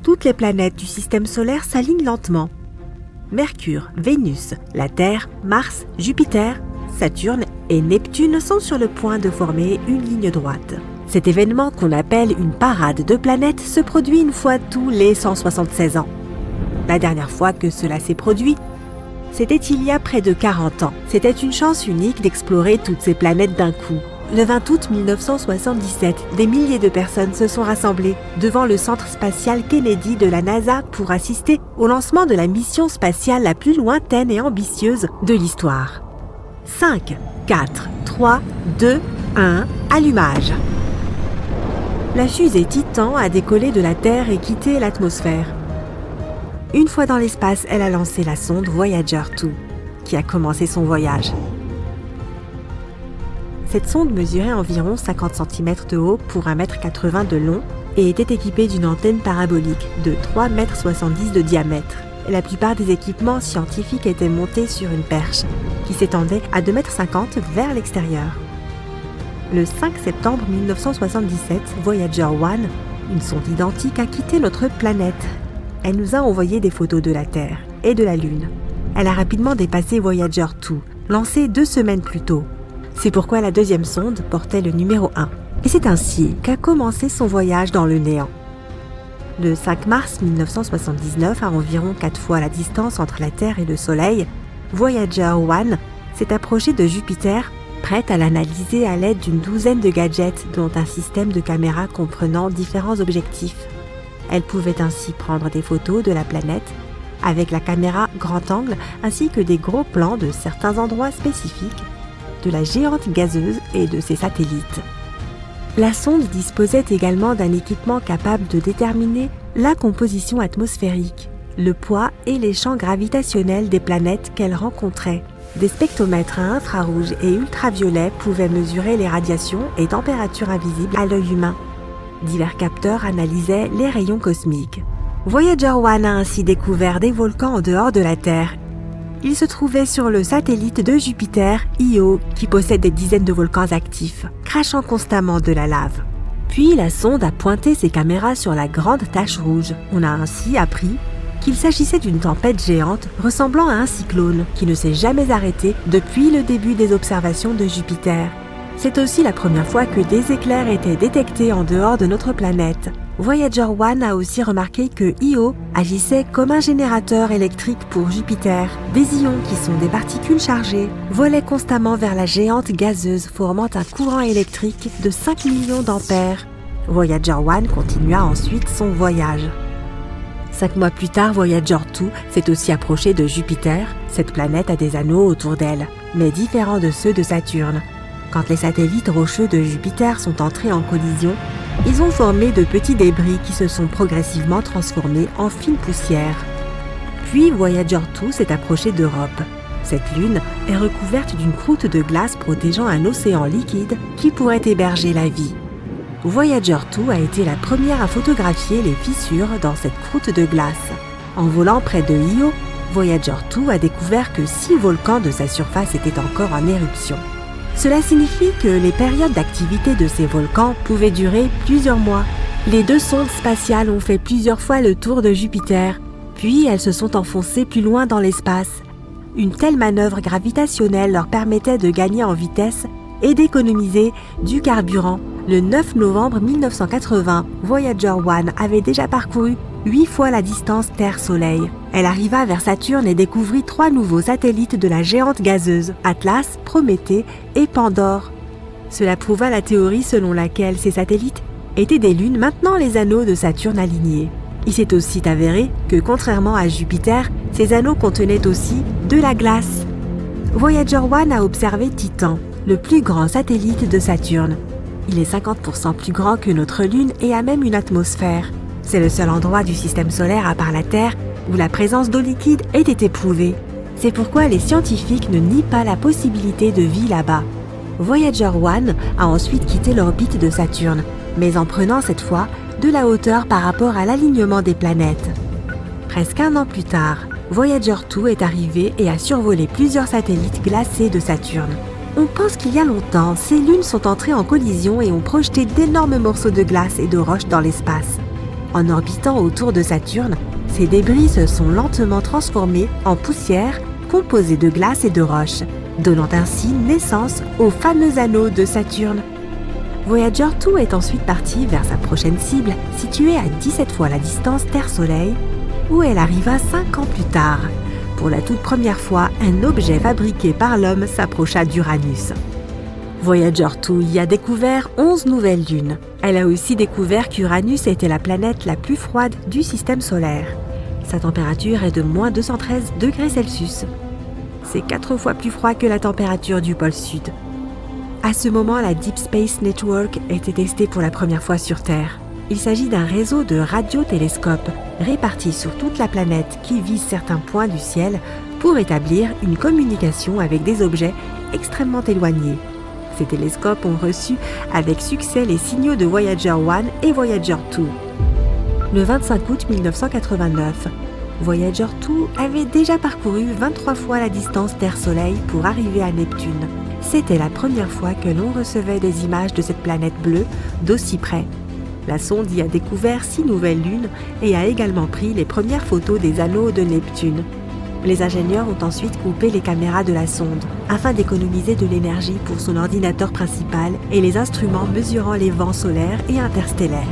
toutes les planètes du système solaire s'alignent lentement. Mercure, Vénus, la Terre, Mars, Jupiter, Saturne et Neptune sont sur le point de former une ligne droite. Cet événement qu'on appelle une parade de planètes se produit une fois tous les 176 ans. La dernière fois que cela s'est produit, c'était il y a près de 40 ans. C'était une chance unique d'explorer toutes ces planètes d'un coup. Le 20 août 1977, des milliers de personnes se sont rassemblées devant le centre spatial Kennedy de la NASA pour assister au lancement de la mission spatiale la plus lointaine et ambitieuse de l'histoire. 5, 4, 3, 2, 1, allumage. La fusée Titan a décollé de la Terre et quitté l'atmosphère. Une fois dans l'espace, elle a lancé la sonde Voyager 2, qui a commencé son voyage. Cette sonde mesurait environ 50 cm de haut pour 1,80 m de long et était équipée d'une antenne parabolique de 3,70 m de diamètre. La plupart des équipements scientifiques étaient montés sur une perche qui s'étendait à 2,50 m vers l'extérieur. Le 5 septembre 1977, Voyager 1, une sonde identique, a quitté notre planète. Elle nous a envoyé des photos de la Terre et de la Lune. Elle a rapidement dépassé Voyager 2, lancée 2 semaines plus tôt. C'est pourquoi la deuxième sonde portait le numéro 1. Et c'est ainsi qu'a commencé son voyage dans le néant. Le 5 mars 1979, à environ 4 fois la distance entre la Terre et le Soleil, Voyager 1 s'est approchée de Jupiter, prête à l'analyser à l'aide d'une douzaine de gadgets, dont un système de caméras comprenant différents objectifs. Elle pouvait ainsi prendre des photos de la planète avec la caméra grand angle ainsi que des gros plans de certains endroits spécifiques de la géante gazeuse et de ses satellites. La sonde disposait également d'un équipement capable de déterminer la composition atmosphérique, le poids et les champs gravitationnels des planètes qu'elle rencontrait. Des spectromètres à infrarouge et ultraviolet pouvaient mesurer les radiations et températures invisibles à l'œil humain. Divers capteurs analysaient les rayons cosmiques. Voyager 1 a ainsi découvert des volcans en dehors de la Terre. Il se trouvait sur le satellite de Jupiter, Io, qui possède des dizaines de volcans actifs, crachant constamment de la lave. Puis la sonde a pointé ses caméras sur la grande tache rouge. On a ainsi appris qu'il s'agissait d'une tempête géante ressemblant à un cyclone qui ne s'est jamais arrêté depuis le début des observations de Jupiter. C'est aussi la première fois que des éclairs étaient détectés en dehors de notre planète. Voyager 1 a aussi remarqué que Io agissait comme un générateur électrique pour Jupiter. Des ions, qui sont des particules chargées, volaient constamment vers la géante gazeuse, formant un courant électrique de 5 millions d'ampères. Voyager 1 continua ensuite son voyage. 5 mois plus tard, Voyager 2 s'est aussi approché de Jupiter. Cette planète a des anneaux autour d'elle, mais différents de ceux de Saturne. Quand les satellites rocheux de Jupiter sont entrés en collision, ils ont formé de petits débris qui se sont progressivement transformés en fine poussière. Puis Voyager 2 s'est approché d'Europe. Cette lune est recouverte d'une croûte de glace protégeant un océan liquide qui pourrait héberger la vie. Voyager 2 a été la première à photographier les fissures dans cette croûte de glace. En volant près de Io, Voyager 2 a découvert que 6 volcans de sa surface étaient encore en éruption. Cela signifie que les périodes d'activité de ces volcans pouvaient durer plusieurs mois. Les 2 sondes spatiales ont fait plusieurs fois le tour de Jupiter, puis elles se sont enfoncées plus loin dans l'espace. Une telle manœuvre gravitationnelle leur permettait de gagner en vitesse et d'économiser du carburant. Le 9 novembre 1980, Voyager 1 avait déjà parcouru 8 fois la distance Terre-Soleil. Elle arriva vers Saturne et découvrit 3 nouveaux satellites de la géante gazeuse, Atlas, Prométhée et Pandore. Cela prouva la théorie selon laquelle ces satellites étaient des lunes maintenant les anneaux de Saturne alignés. Il s'est aussi avéré que, contrairement à Jupiter, ces anneaux contenaient aussi de la glace. Voyager 1 a observé Titan, le plus grand satellite de Saturne. Il est 50% plus grand que notre Lune et a même une atmosphère. C'est le seul endroit du système solaire, à part la Terre, où la présence d'eau liquide ait été prouvée. C'est pourquoi les scientifiques ne nient pas la possibilité de vie là-bas. Voyager 1 a ensuite quitté l'orbite de Saturne, mais en prenant cette fois de la hauteur par rapport à l'alignement des planètes. Presque un an plus tard, Voyager 2 est arrivé et a survolé plusieurs satellites glacés de Saturne. On pense qu'il y a longtemps, ces lunes sont entrées en collision et ont projeté d'énormes morceaux de glace et de roches dans l'espace. En orbitant autour de Saturne, ces débris se sont lentement transformés en poussière composée de glace et de roches, donnant ainsi naissance au fameux anneau de Saturne. Voyager 2 est ensuite parti vers sa prochaine cible, située à 17 fois la distance Terre-Soleil, où elle arriva 5 ans plus tard. Pour la toute première fois, un objet fabriqué par l'homme s'approcha d'Uranus. Voyager 2 y a découvert 11 nouvelles lunes. Elle a aussi découvert qu'Uranus était la planète la plus froide du système solaire. Sa température est de moins 213 degrés Celsius. C'est 4 fois plus froid que la température du pôle Sud. À ce moment, la Deep Space Network était testée pour la première fois sur Terre. Il s'agit d'un réseau de radiotélescopes répartis sur toute la planète qui vise certains points du ciel pour établir une communication avec des objets extrêmement éloignés. Ces télescopes ont reçu avec succès les signaux de Voyager 1 et Voyager 2. Le 25 août 1989, Voyager 2 avait déjà parcouru 23 fois la distance Terre-Soleil pour arriver à Neptune. C'était la première fois que l'on recevait des images de cette planète bleue d'aussi près. La sonde y a découvert 6 nouvelles lunes et a également pris les premières photos des anneaux de Neptune. Les ingénieurs ont ensuite coupé les caméras de la sonde afin d'économiser de l'énergie pour son ordinateur principal et les instruments mesurant les vents solaires et interstellaires.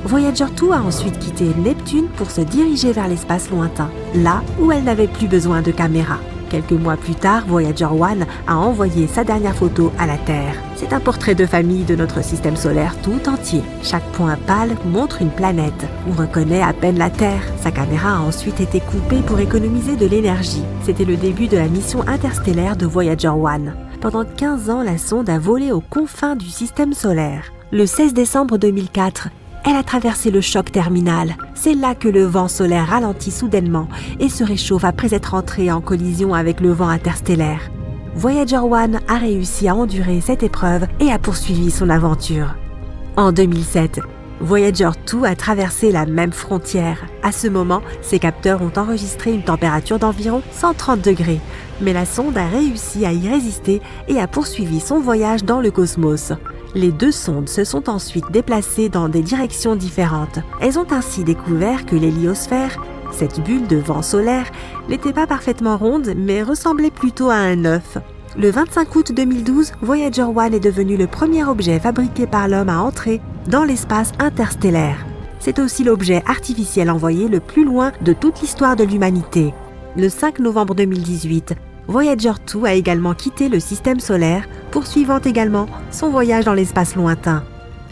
Voyager 2 a ensuite quitté Neptune pour se diriger vers l'espace lointain, là où elle n'avait plus besoin de caméras. Quelques mois plus tard, Voyager 1 a envoyé sa dernière photo à la Terre. C'est un portrait de famille de notre système solaire tout entier. Chaque point pâle montre une planète. On reconnaît à peine la Terre. Sa caméra a ensuite été coupée pour économiser de l'énergie. C'était le début de la mission interstellaire de Voyager 1. Pendant 15 ans, la sonde a volé aux confins du système solaire. Le 16 décembre 2004, elle a traversé le choc terminal. C'est là que le vent solaire ralentit soudainement et se réchauffe après être entré en collision avec le vent interstellaire. Voyager 1 a réussi à endurer cette épreuve et a poursuivi son aventure. En 2007, Voyager 2 a traversé la même frontière. À ce moment, ses capteurs ont enregistré une température d'environ 130 degrés. Mais la sonde a réussi à y résister et a poursuivi son voyage dans le cosmos. Les deux sondes se sont ensuite déplacées dans des directions différentes. Elles ont ainsi découvert que l'héliosphère, cette bulle de vent solaire, n'était pas parfaitement ronde mais ressemblait plutôt à un œuf. Le 25 août 2012, Voyager 1 est devenu le premier objet fabriqué par l'homme à entrer dans l'espace interstellaire. C'est aussi l'objet artificiel envoyé le plus loin de toute l'histoire de l'humanité. Le 5 novembre 2018, Voyager 2 a également quitté le système solaire, poursuivant également son voyage dans l'espace lointain.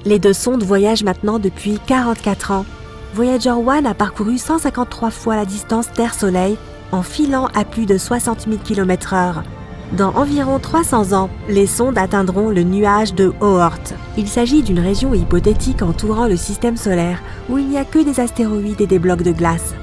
Les deux sondes voyagent maintenant depuis 44 ans. Voyager 1 a parcouru 153 fois la distance Terre-Soleil en filant à plus de 60 000 km/h. Dans environ 300 ans, les sondes atteindront le nuage de Oort. Il s'agit d'une région hypothétique entourant le système solaire où il n'y a que des astéroïdes et des blocs de glace.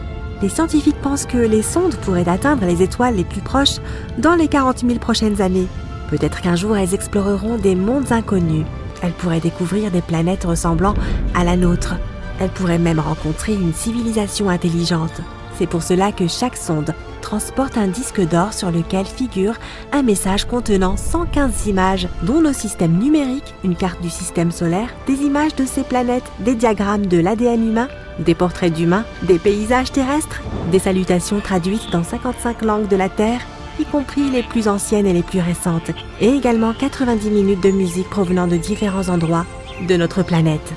Les scientifiques pensent que les sondes pourraient atteindre les étoiles les plus proches dans les 40 000 prochaines années. Peut-être qu'un jour elles exploreront des mondes inconnus. Elles pourraient découvrir des planètes ressemblant à la nôtre. Elles pourraient même rencontrer une civilisation intelligente. C'est pour cela que chaque sonde transporte un disque d'or sur lequel figure un message contenant 115 images, dont nos systèmes numériques, une carte du système solaire, des images de ces planètes, des diagrammes de l'ADN humain, des portraits d'humains, des paysages terrestres, des salutations traduites dans 55 langues de la Terre, y compris les plus anciennes et les plus récentes, et également 90 minutes de musique provenant de différents endroits de notre planète.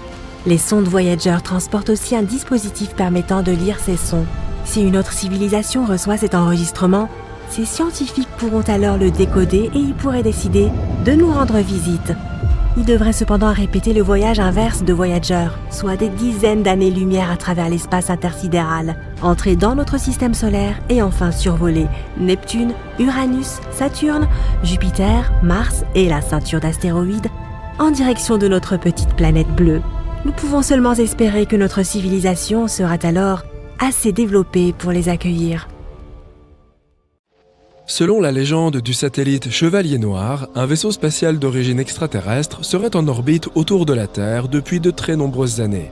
Les sondes Voyager transportent aussi un dispositif permettant de lire ces sons. Si une autre civilisation reçoit cet enregistrement, ces scientifiques pourront alors le décoder et ils pourraient décider de nous rendre visite. Ils devraient cependant répéter le voyage inverse de Voyager, soit des dizaines d'années-lumière à travers l'espace intersidéral, entrer dans notre système solaire et enfin survoler Neptune, Uranus, Saturne, Jupiter, Mars et la ceinture d'astéroïdes en direction de notre petite planète bleue. Nous pouvons seulement espérer que notre civilisation sera alors assez développée pour les accueillir. Selon la légende du satellite Chevalier Noir, un vaisseau spatial d'origine extraterrestre serait en orbite autour de la Terre depuis de très nombreuses années.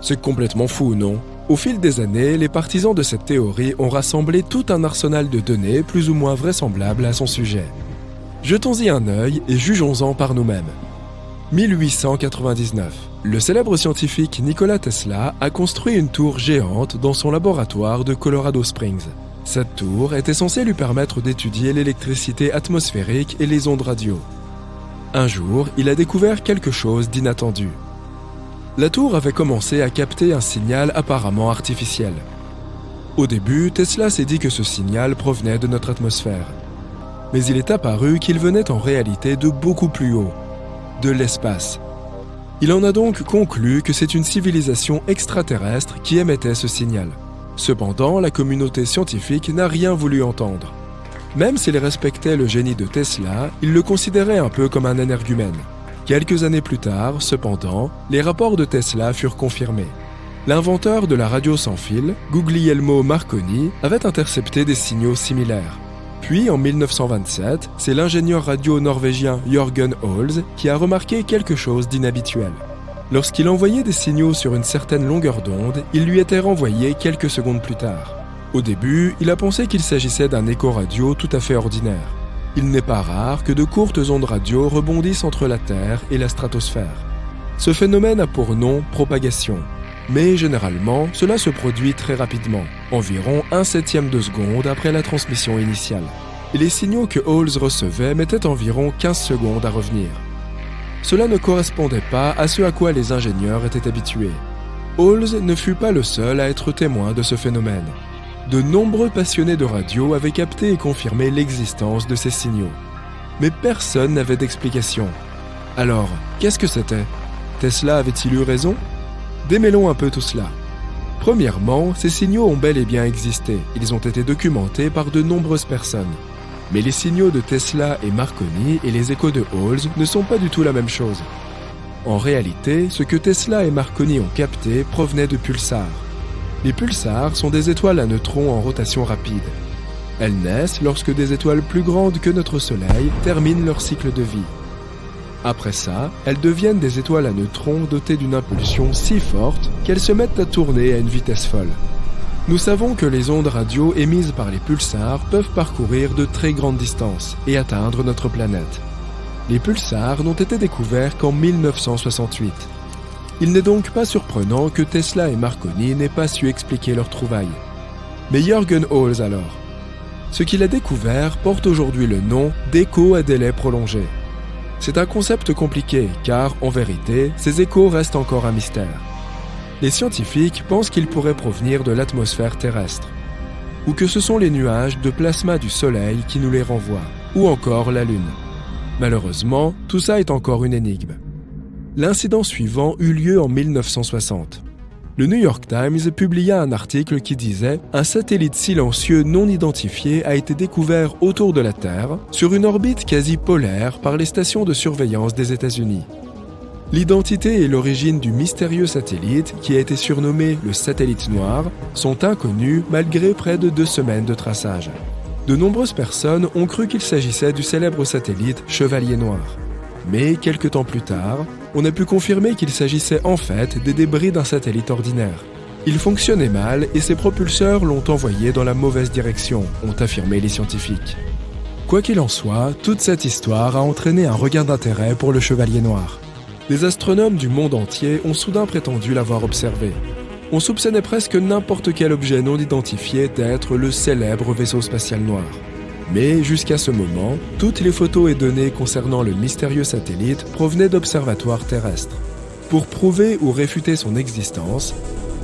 C'est complètement fou, non ? Au fil des années, les partisans de cette théorie ont rassemblé tout un arsenal de données plus ou moins vraisemblables à son sujet. Jetons-y un œil et jugeons-en par nous-mêmes. 1899. Le célèbre scientifique Nikola Tesla a construit une tour géante dans son laboratoire de Colorado Springs. Cette tour était censée lui permettre d'étudier l'électricité atmosphérique et les ondes radio. Un jour, il a découvert quelque chose d'inattendu. La tour avait commencé à capter un signal apparemment artificiel. Au début, Tesla s'est dit que ce signal provenait de notre atmosphère. Mais il est apparu qu'il venait en réalité de beaucoup plus haut, de l'espace. Il en a donc conclu que c'est une civilisation extraterrestre qui émettait ce signal. Cependant, la communauté scientifique n'a rien voulu entendre. Même s'il respectait le génie de Tesla, il le considérait un peu comme un énergumène. Quelques années plus tard, cependant, les rapports de Tesla furent confirmés. L'inventeur de la radio sans fil, Guglielmo Marconi, avait intercepté des signaux similaires. Puis, en 1927, c'est l'ingénieur radio norvégien Jørgen Holz qui a remarqué quelque chose d'inhabituel. Lorsqu'il envoyait des signaux sur une certaine longueur d'onde, ils lui étaient renvoyés quelques secondes plus tard. Au début, il a pensé qu'il s'agissait d'un écho radio tout à fait ordinaire. Il n'est pas rare que de courtes ondes radio rebondissent entre la Terre et la stratosphère. Ce phénomène a pour nom propagation. Mais généralement, cela se produit très rapidement, environ 1/7 de seconde après la transmission initiale. Et les signaux que Holz recevait mettaient environ 15 secondes à revenir. Cela ne correspondait pas à ce à quoi les ingénieurs étaient habitués. Holz ne fut pas le seul à être témoin de ce phénomène. De nombreux passionnés de radio avaient capté et confirmé l'existence de ces signaux. Mais personne n'avait d'explication. Alors, qu'est-ce que c'était ? Tesla avait-il eu raison ? Démêlons un peu tout cela. Premièrement, ces signaux ont bel et bien existé. Ils ont été documentés par de nombreuses personnes. Mais les signaux de Tesla et Marconi et les échos de Holz ne sont pas du tout la même chose. En réalité, ce que Tesla et Marconi ont capté provenait de pulsars. Les pulsars sont des étoiles à neutrons en rotation rapide. Elles naissent lorsque des étoiles plus grandes que notre Soleil terminent leur cycle de vie. Après ça, elles deviennent des étoiles à neutrons dotées d'une impulsion si forte qu'elles se mettent à tourner à une vitesse folle. Nous savons que les ondes radio émises par les pulsars peuvent parcourir de très grandes distances et atteindre notre planète. Les pulsars n'ont été découverts qu'en 1968. Il n'est donc pas surprenant que Tesla et Marconi n'aient pas su expliquer leur trouvaille. Mais Jørgen Holz alors ? Ce qu'il a découvert porte aujourd'hui le nom d'écho à délai prolongé. C'est un concept compliqué car, en vérité, ces échos restent encore un mystère. Les scientifiques pensent qu'ils pourraient provenir de l'atmosphère terrestre, ou que ce sont les nuages de plasma du Soleil qui nous les renvoient, ou encore la Lune. Malheureusement, tout ça est encore une énigme. L'incident suivant eut lieu en 1960. Le New York Times publia un article qui disait « Un satellite silencieux non identifié a été découvert autour de la Terre, sur une orbite quasi polaire par les stations de surveillance des États-Unis. » L'identité et l'origine du mystérieux satellite, qui a été surnommé le satellite noir, sont inconnues malgré près de 2 semaines de traçage. De nombreuses personnes ont cru qu'il s'agissait du célèbre satellite Chevalier Noir. Mais quelques temps plus tard, on a pu confirmer qu'il s'agissait en fait des débris d'un satellite ordinaire. Il fonctionnait mal et ses propulseurs l'ont envoyé dans la mauvaise direction, ont affirmé les scientifiques. Quoi qu'il en soit, toute cette histoire a entraîné un regain d'intérêt pour le Chevalier Noir. Les astronomes du monde entier ont soudain prétendu l'avoir observé. On soupçonnait presque n'importe quel objet non identifié d'être le célèbre vaisseau spatial noir. Mais jusqu'à ce moment, toutes les photos et données concernant le mystérieux satellite provenaient d'observatoires terrestres. Pour prouver ou réfuter son existence,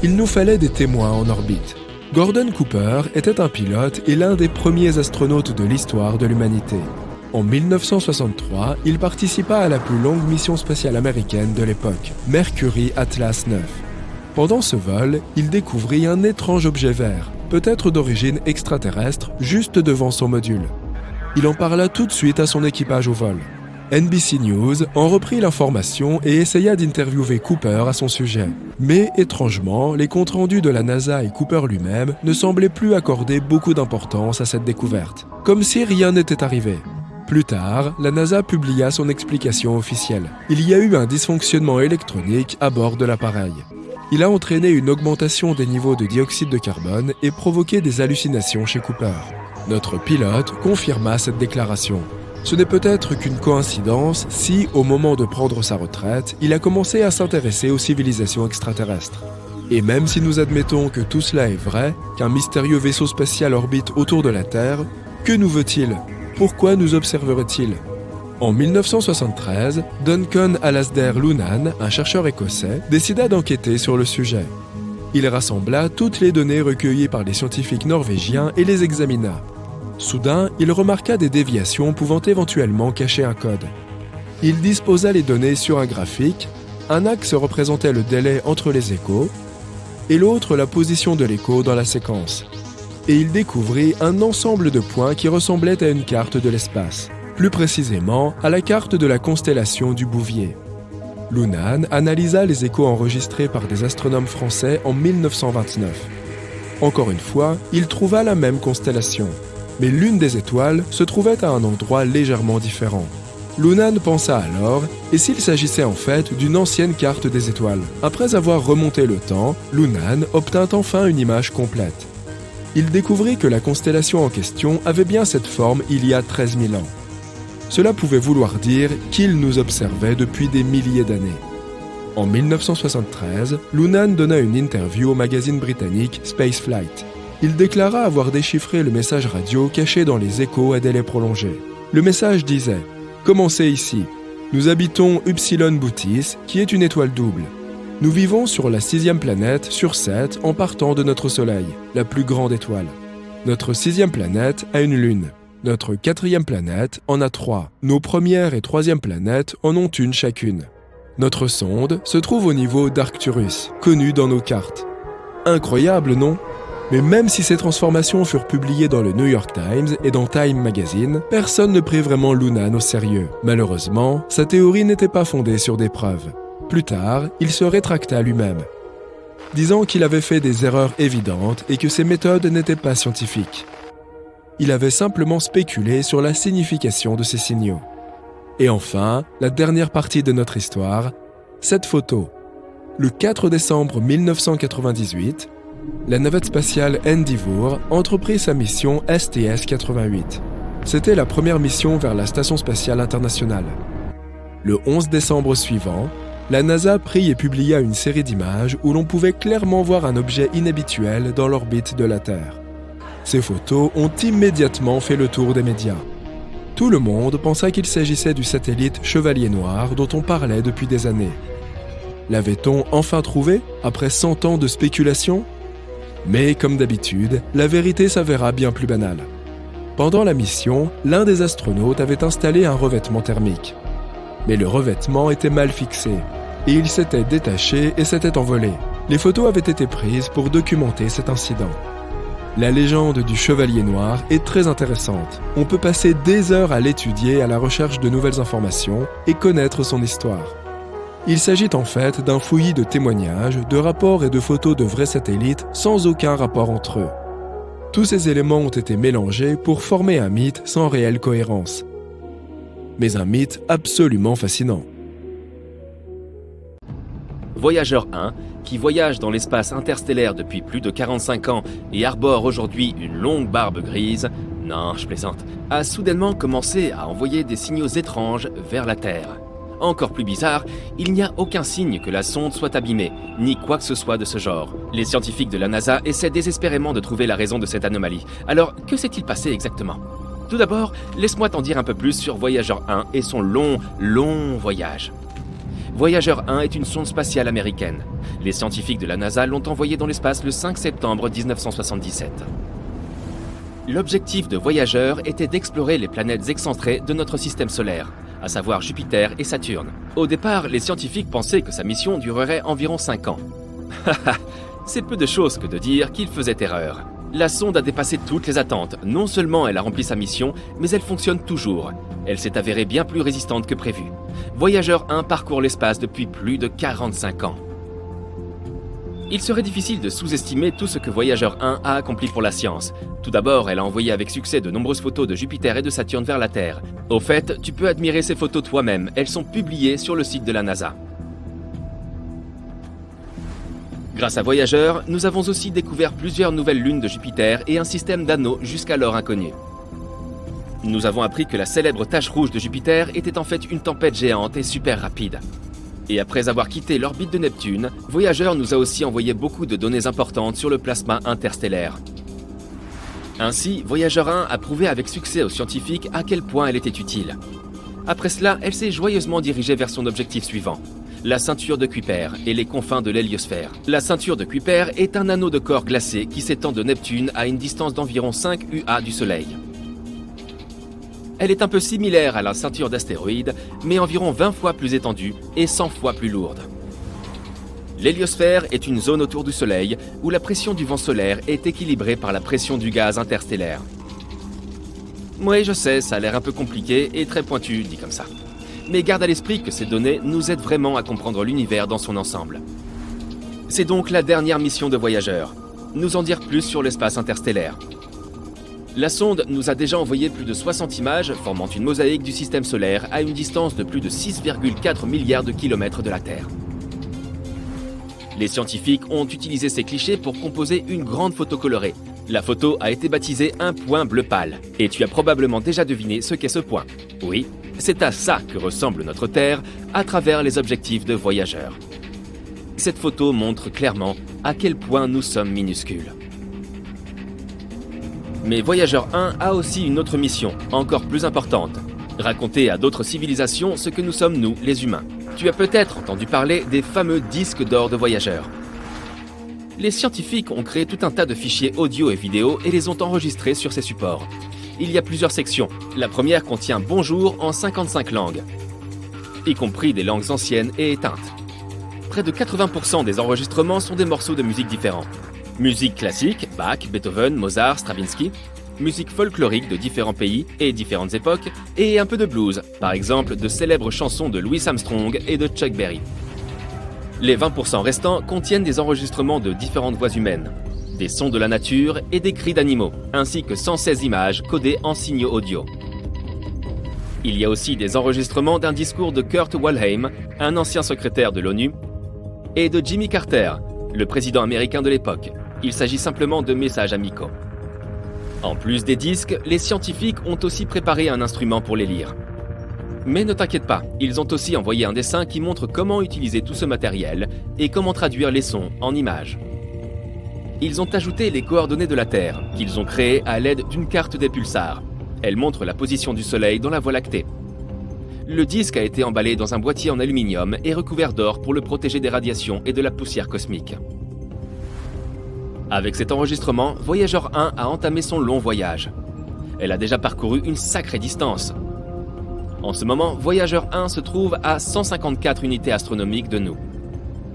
il nous fallait des témoins en orbite. Gordon Cooper était un pilote et l'un des premiers astronautes de l'histoire de l'humanité. En 1963, il participa à la plus longue mission spatiale américaine de l'époque, Mercury Atlas 9. Pendant ce vol, il découvrit un étrange objet vert, peut-être d'origine extraterrestre, juste devant son module. Il en parla tout de suite à son équipage au vol. NBC News en reprit l'information et essaya d'interviewer Cooper à son sujet. Mais étrangement, les comptes rendus de la NASA et Cooper lui-même ne semblaient plus accorder beaucoup d'importance à cette découverte, comme si rien n'était arrivé. Plus tard, la NASA publia son explication officielle. Il y a eu un dysfonctionnement électronique à bord de l'appareil. Il a entraîné une augmentation des niveaux de dioxyde de carbone et provoqué des hallucinations chez Cooper. Notre pilote confirma cette déclaration. Ce n'est peut-être qu'une coïncidence si, au moment de prendre sa retraite, il a commencé à s'intéresser aux civilisations extraterrestres. Et même si nous admettons que tout cela est vrai, qu'un mystérieux vaisseau spatial orbite autour de la Terre, que nous veut-il ? Pourquoi nous observerait-il ? En 1973, Duncan Alasdair Lunnan, un chercheur écossais, décida d'enquêter sur le sujet. Il rassembla toutes les données recueillies par les scientifiques norvégiens et les examina. Soudain, il remarqua des déviations pouvant éventuellement cacher un code. Il disposa les données sur un graphique, un axe représentait le délai entre les échos, et l'autre la position de l'écho dans la séquence. Et il découvrit un ensemble de points qui ressemblaient à une carte de l'espace, plus précisément à la carte de la constellation du Bouvier. Lunnan analysa les échos enregistrés par des astronomes français en 1929. Encore une fois, il trouva la même constellation. Mais l'une des étoiles se trouvait à un endroit légèrement différent. Lunnan pensa alors, et s'il s'agissait en fait d'une ancienne carte des étoiles ? Après avoir remonté le temps, Lunnan obtint enfin une image complète. Il découvrit que la constellation en question avait bien cette forme il y a 13 000 ans. Cela pouvait vouloir dire qu'il nous observait depuis des milliers d'années. En 1973, Lunnan donna une interview au magazine britannique Spaceflight. Il déclara avoir déchiffré le message radio caché dans les échos à délai prolongé. Le message disait « Commencez ici. Nous habitons Upsilon Bootis, qui est une étoile double. Nous vivons sur la 6e planète sur 7 en partant de notre Soleil, la plus grande étoile. Notre 6e planète a une lune. Notre 4e planète en a 3. Nos premières et 3e planètes en ont une chacune. Notre sonde se trouve au niveau d'Arcturus, connu dans nos cartes. Incroyable, non ? Mais même si ces transformations furent publiées dans le New York Times et dans Time Magazine, personne ne prit vraiment Lunnan au sérieux. Malheureusement, sa théorie n'était pas fondée sur des preuves. Plus tard, il se rétracta lui-même, disant qu'il avait fait des erreurs évidentes et que ses méthodes n'étaient pas scientifiques. Il avait simplement spéculé sur la signification de ces signaux. Et enfin, la dernière partie de notre histoire, cette photo. Le 4 décembre 1998, la navette spatiale Endeavour entreprit sa mission STS-88. C'était la première mission vers la Station spatiale internationale. Le 11 décembre suivant, la NASA prit et publia une série d'images où l'on pouvait clairement voir un objet inhabituel dans l'orbite de la Terre. Ces photos ont immédiatement fait le tour des médias. Tout le monde pensa qu'il s'agissait du satellite Chevalier Noir dont on parlait depuis des années. L'avait-on enfin trouvé, après 100 ans de spéculation ? Mais, comme d'habitude, la vérité s'avéra bien plus banale. Pendant la mission, l'un des astronautes avait installé un revêtement thermique. Mais le revêtement était mal fixé, et il s'était détaché et s'était envolé. Les photos avaient été prises pour documenter cet incident. La légende du Chevalier Noir est très intéressante. On peut passer des heures à l'étudier à la recherche de nouvelles informations et connaître son histoire. Il s'agit en fait d'un fouillis de témoignages, de rapports et de photos de vrais satellites sans aucun rapport entre eux. Tous ces éléments ont été mélangés pour former un mythe sans réelle cohérence. Mais un mythe absolument fascinant. Voyageur 1, qui voyage dans l'espace interstellaire depuis plus de 45 ans et arbore aujourd'hui une longue barbe grise, non, je plaisante, a soudainement commencé à envoyer des signaux étranges vers la Terre. Encore plus bizarre, il n'y a aucun signe que la sonde soit abîmée, ni quoi que ce soit de ce genre. Les scientifiques de la NASA essaient désespérément de trouver la raison de cette anomalie. Alors, que s'est-il passé exactement ? Tout d'abord, laisse-moi t'en dire un peu plus sur Voyageur 1 et son long voyage. Voyageur 1 est une sonde spatiale américaine. Les scientifiques de la NASA l'ont envoyée dans l'espace le 5 septembre 1977. L'objectif de Voyageur était d'explorer les planètes excentrées de notre système solaire, à savoir Jupiter et Saturne. Au départ, les scientifiques pensaient que sa mission durerait environ 5 ans. C'est peu de choses que de dire qu'il faisait erreur. La sonde a dépassé toutes les attentes. Non seulement elle a rempli sa mission, mais elle fonctionne toujours. Elle s'est avérée bien plus résistante que prévu. Voyageur 1 parcourt l'espace depuis plus de 45 ans. Il serait difficile de sous-estimer tout ce que Voyageur 1 a accompli pour la science. Tout d'abord, elle a envoyé avec succès de nombreuses photos de Jupiter et de Saturne vers la Terre. Au fait, tu peux admirer ces photos toi-même, elles sont publiées sur le site de la NASA. Grâce à Voyageur, nous avons aussi découvert plusieurs nouvelles lunes de Jupiter et un système d'anneaux jusqu'alors inconnu. Nous avons appris que la célèbre tache rouge de Jupiter était en fait une tempête géante et super rapide. Et après avoir quitté l'orbite de Neptune, Voyager nous a aussi envoyé beaucoup de données importantes sur le plasma interstellaire. Ainsi, Voyager 1 a prouvé avec succès aux scientifiques à quel point elle était utile. Après cela, elle s'est joyeusement dirigée vers son objectif suivant, la ceinture de Kuiper et les confins de l'héliosphère. La ceinture de Kuiper est un anneau de corps glacé qui s'étend de Neptune à une distance d'environ 5 UA du Soleil. Elle est un peu similaire à la ceinture d'astéroïdes, mais environ 20 fois plus étendue et 100 fois plus lourde. L'héliosphère est une zone autour du Soleil où la pression du vent solaire est équilibrée par la pression du gaz interstellaire. Oui, je sais, ça a l'air un peu compliqué et très pointu, dit comme ça. Mais garde à l'esprit que ces données nous aident vraiment à comprendre l'univers dans son ensemble. C'est donc la dernière mission de Voyager, nous en dire plus sur l'espace interstellaire. La sonde nous a déjà envoyé plus de 60 images formant une mosaïque du système solaire à une distance de plus de 6,4 milliards de kilomètres de la Terre. Les scientifiques ont utilisé ces clichés pour composer une grande photo colorée. La photo a été baptisée un point bleu pâle. Et tu as probablement déjà deviné ce qu'est ce point. Oui, c'est à ça que ressemble notre Terre à travers les objectifs de Voyager. Cette photo montre clairement à quel point nous sommes minuscules. Mais Voyager 1 a aussi une autre mission, encore plus importante. Raconter à d'autres civilisations ce que nous sommes nous, les humains. Tu as peut-être entendu parler des fameux disques d'or de Voyager. Les scientifiques ont créé tout un tas de fichiers audio et vidéo et les ont enregistrés sur ces supports. Il y a plusieurs sections. La première contient Bonjour en 55 langues, y compris des langues anciennes et éteintes. Près de 80% des enregistrements sont des morceaux de musique différents. Musique classique, Bach, Beethoven, Mozart, Stravinsky. Musique folklorique de différents pays et différentes époques. Et un peu de blues, par exemple de célèbres chansons de Louis Armstrong et de Chuck Berry. Les 20% restants contiennent des enregistrements de différentes voix humaines, des sons de la nature et des cris d'animaux, ainsi que 116 images codées en signaux audio. Il y a aussi des enregistrements d'un discours de Kurt Waldheim, un ancien secrétaire de l'ONU, et de Jimmy Carter, le président américain de l'époque. Il s'agit simplement de messages amicaux. En plus des disques, les scientifiques ont aussi préparé un instrument pour les lire. Mais ne t'inquiète pas, ils ont aussi envoyé un dessin qui montre comment utiliser tout ce matériel et comment traduire les sons en images. Ils ont ajouté les coordonnées de la Terre, qu'ils ont créées à l'aide d'une carte des pulsars. Elle montre la position du Soleil dans la Voie lactée. Le disque a été emballé dans un boîtier en aluminium et recouvert d'or pour le protéger des radiations et de la poussière cosmique. Avec cet enregistrement, Voyager 1 a entamé son long voyage. Elle a déjà parcouru une sacrée distance. En ce moment, Voyager 1 se trouve à 154 unités astronomiques de nous,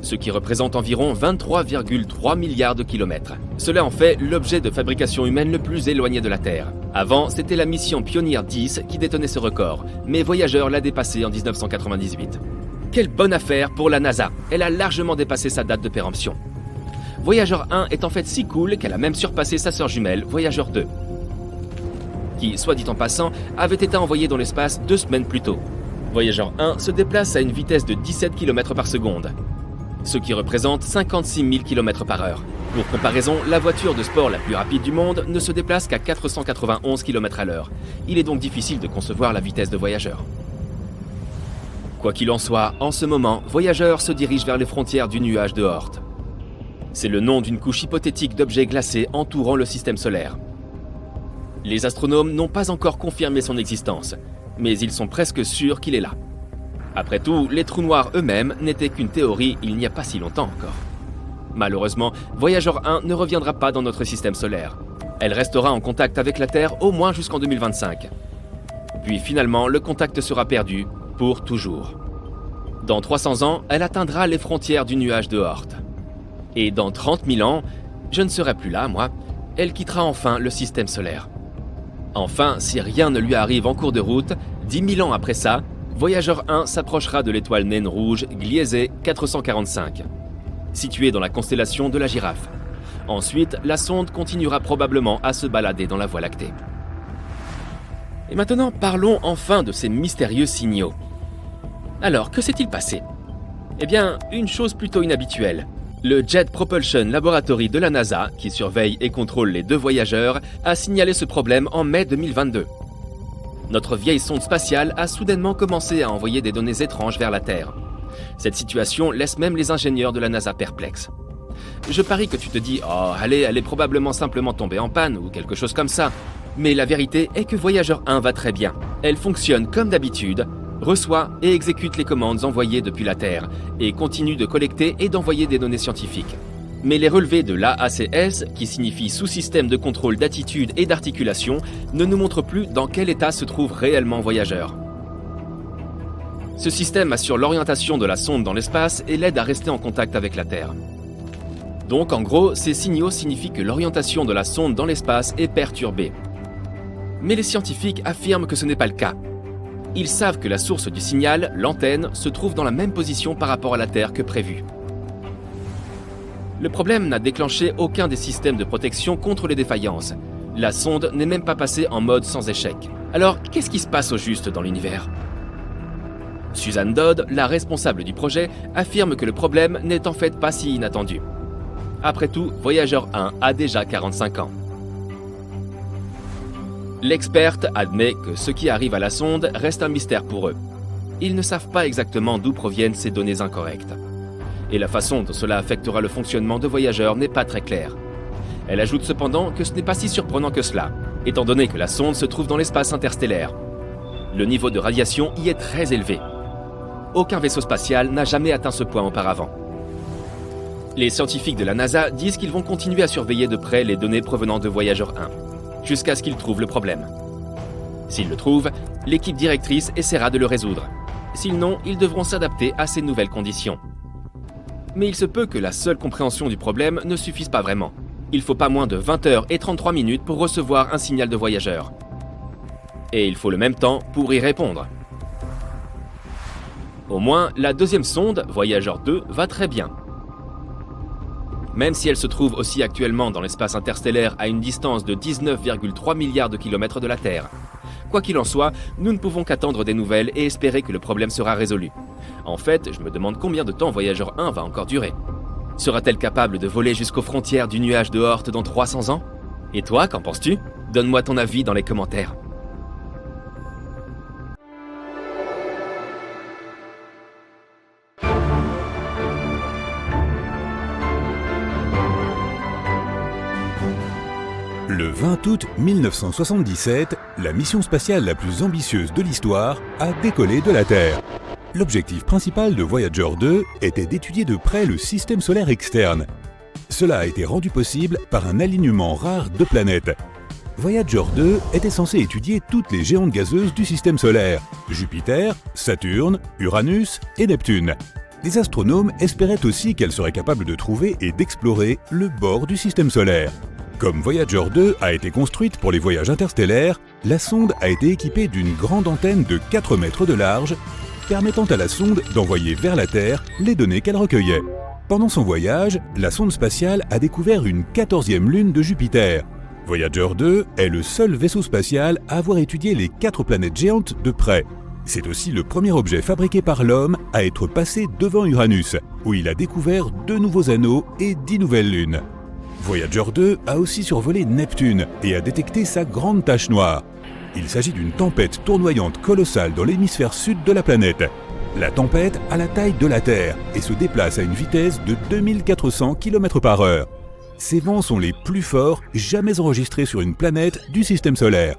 ce qui représente environ 23,3 milliards de kilomètres. Cela en fait l'objet de fabrication humaine le plus éloigné de la Terre. Avant, c'était la mission Pioneer 10 qui détenait ce record, mais Voyager l'a dépassé en 1998. Quelle bonne affaire pour la NASA, elle a largement dépassé sa date de péremption. Voyager 1 est en fait si cool qu'elle a même surpassé sa sœur jumelle, Voyager 2, qui, soit dit en passant, avait été envoyée dans l'espace 2 semaines plus tôt. Voyager 1 se déplace à une vitesse de 17 km par seconde, ce qui représente 56 000 km par heure. Pour comparaison, la voiture de sport la plus rapide du monde ne se déplace qu'à 491 km à l'heure. Il est donc difficile de concevoir la vitesse de Voyager. Quoi qu'il en soit, en ce moment, Voyager se dirige vers les frontières du nuage de Oort. C'est le nom d'une couche hypothétique d'objets glacés entourant le système solaire. Les astronomes n'ont pas encore confirmé son existence, mais ils sont presque sûrs qu'il est là. Après tout, les trous noirs eux-mêmes n'étaient qu'une théorie il n'y a pas si longtemps encore. Malheureusement, Voyager 1 ne reviendra pas dans notre système solaire. Elle restera en contact avec la Terre au moins jusqu'en 2025. Puis finalement, le contact sera perdu pour toujours. Dans 300 ans, elle atteindra les frontières du nuage de Oort. Et dans 30 000 ans, je ne serai plus là, moi, elle quittera enfin le système solaire. Enfin, si rien ne lui arrive en cours de route, 10 000 ans après ça, Voyager 1 s'approchera de l'étoile naine rouge Gliese 445, située dans la constellation de la Girafe. Ensuite, la sonde continuera probablement à se balader dans la Voie lactée. Et maintenant, parlons enfin de ces mystérieux signaux. Alors, que s'est-il passé ? Eh bien, une chose plutôt inhabituelle. Le Jet Propulsion Laboratory de la NASA, qui surveille et contrôle les 2 voyageurs, a signalé ce problème en mai 2022. Notre vieille sonde spatiale a soudainement commencé à envoyer des données étranges vers la Terre. Cette situation laisse même les ingénieurs de la NASA perplexes. Je parie que tu te dis « Oh, elle est probablement simplement tombée en panne ou quelque chose comme ça ». Mais la vérité est que Voyager 1 va très bien. Elle fonctionne comme d'habitude, reçoit et exécute les commandes envoyées depuis la Terre et continue de collecter et d'envoyer des données scientifiques. Mais les relevés de l'AACS, qui signifie sous-système de contrôle d'attitude et d'articulation, ne nous montrent plus dans quel état se trouve réellement Voyager. Ce système assure l'orientation de la sonde dans l'espace et l'aide à rester en contact avec la Terre. Donc en gros, ces signaux signifient que l'orientation de la sonde dans l'espace est perturbée. Mais les scientifiques affirment que ce n'est pas le cas. Ils savent que la source du signal, l'antenne, se trouve dans la même position par rapport à la Terre que prévu. Le problème n'a déclenché aucun des systèmes de protection contre les défaillances. La sonde n'est même pas passée en mode sans échec. Alors, qu'est-ce qui se passe au juste dans l'univers ? Suzanne Dodd, la responsable du projet, affirme que le problème n'est en fait pas si inattendu. Après tout, Voyager 1 a déjà 45 ans. L'experte admet que ce qui arrive à la sonde reste un mystère pour eux. Ils ne savent pas exactement d'où proviennent ces données incorrectes. Et la façon dont cela affectera le fonctionnement de Voyager n'est pas très claire. Elle ajoute cependant que ce n'est pas si surprenant que cela, étant donné que la sonde se trouve dans l'espace interstellaire. Le niveau de radiation y est très élevé. Aucun vaisseau spatial n'a jamais atteint ce point auparavant. Les scientifiques de la NASA disent qu'ils vont continuer à surveiller de près les données provenant de Voyager 1, jusqu'à ce qu'ils trouvent le problème. S'ils le trouvent, l'équipe directrice essaiera de le résoudre. Sinon, ils devront s'adapter à ces nouvelles conditions. Mais il se peut que la seule compréhension du problème ne suffise pas vraiment. Il faut pas moins de 20h33 pour recevoir un signal de Voyager. Et il faut le même temps pour y répondre. Au moins, la deuxième sonde, Voyager 2, va très bien. Même si elle se trouve aussi actuellement dans l'espace interstellaire à une distance de 19,3 milliards de kilomètres de la Terre. Quoi qu'il en soit, nous ne pouvons qu'attendre des nouvelles et espérer que le problème sera résolu. En fait, je me demande combien de temps Voyager 1 va encore durer. Sera-t-elle capable de voler jusqu'aux frontières du nuage de Oort dans 300 ans ? Et toi, qu'en penses-tu ? Donne-moi ton avis dans les commentaires. Le 20 août 1977, la mission spatiale la plus ambitieuse de l'histoire a décollé de la Terre. L'objectif principal de Voyager 2 était d'étudier de près le système solaire externe. Cela a été rendu possible par un alignement rare de planètes. Voyager 2 était censé étudier toutes les géantes gazeuses du système solaire, Jupiter, Saturne, Uranus et Neptune. Les astronomes espéraient aussi qu'elle serait capable de trouver et d'explorer le bord du système solaire. Comme Voyager 2 a été construite pour les voyages interstellaires, la sonde a été équipée d'une grande antenne de 4 mètres de large, permettant à la sonde d'envoyer vers la Terre les données qu'elle recueillait. Pendant son voyage, la sonde spatiale a découvert une 14e lune de Jupiter. Voyager 2 est le seul vaisseau spatial à avoir étudié les 4 planètes géantes de près. C'est aussi le premier objet fabriqué par l'homme à être passé devant Uranus, où il a découvert 2 nouveaux anneaux et 10 nouvelles lunes. Voyager 2 a aussi survolé Neptune et a détecté sa grande tache noire. Il s'agit d'une tempête tournoyante colossale dans l'hémisphère sud de la planète. La tempête a la taille de la Terre et se déplace à une vitesse de 2400 km/h. Ces vents sont les plus forts jamais enregistrés sur une planète du système solaire.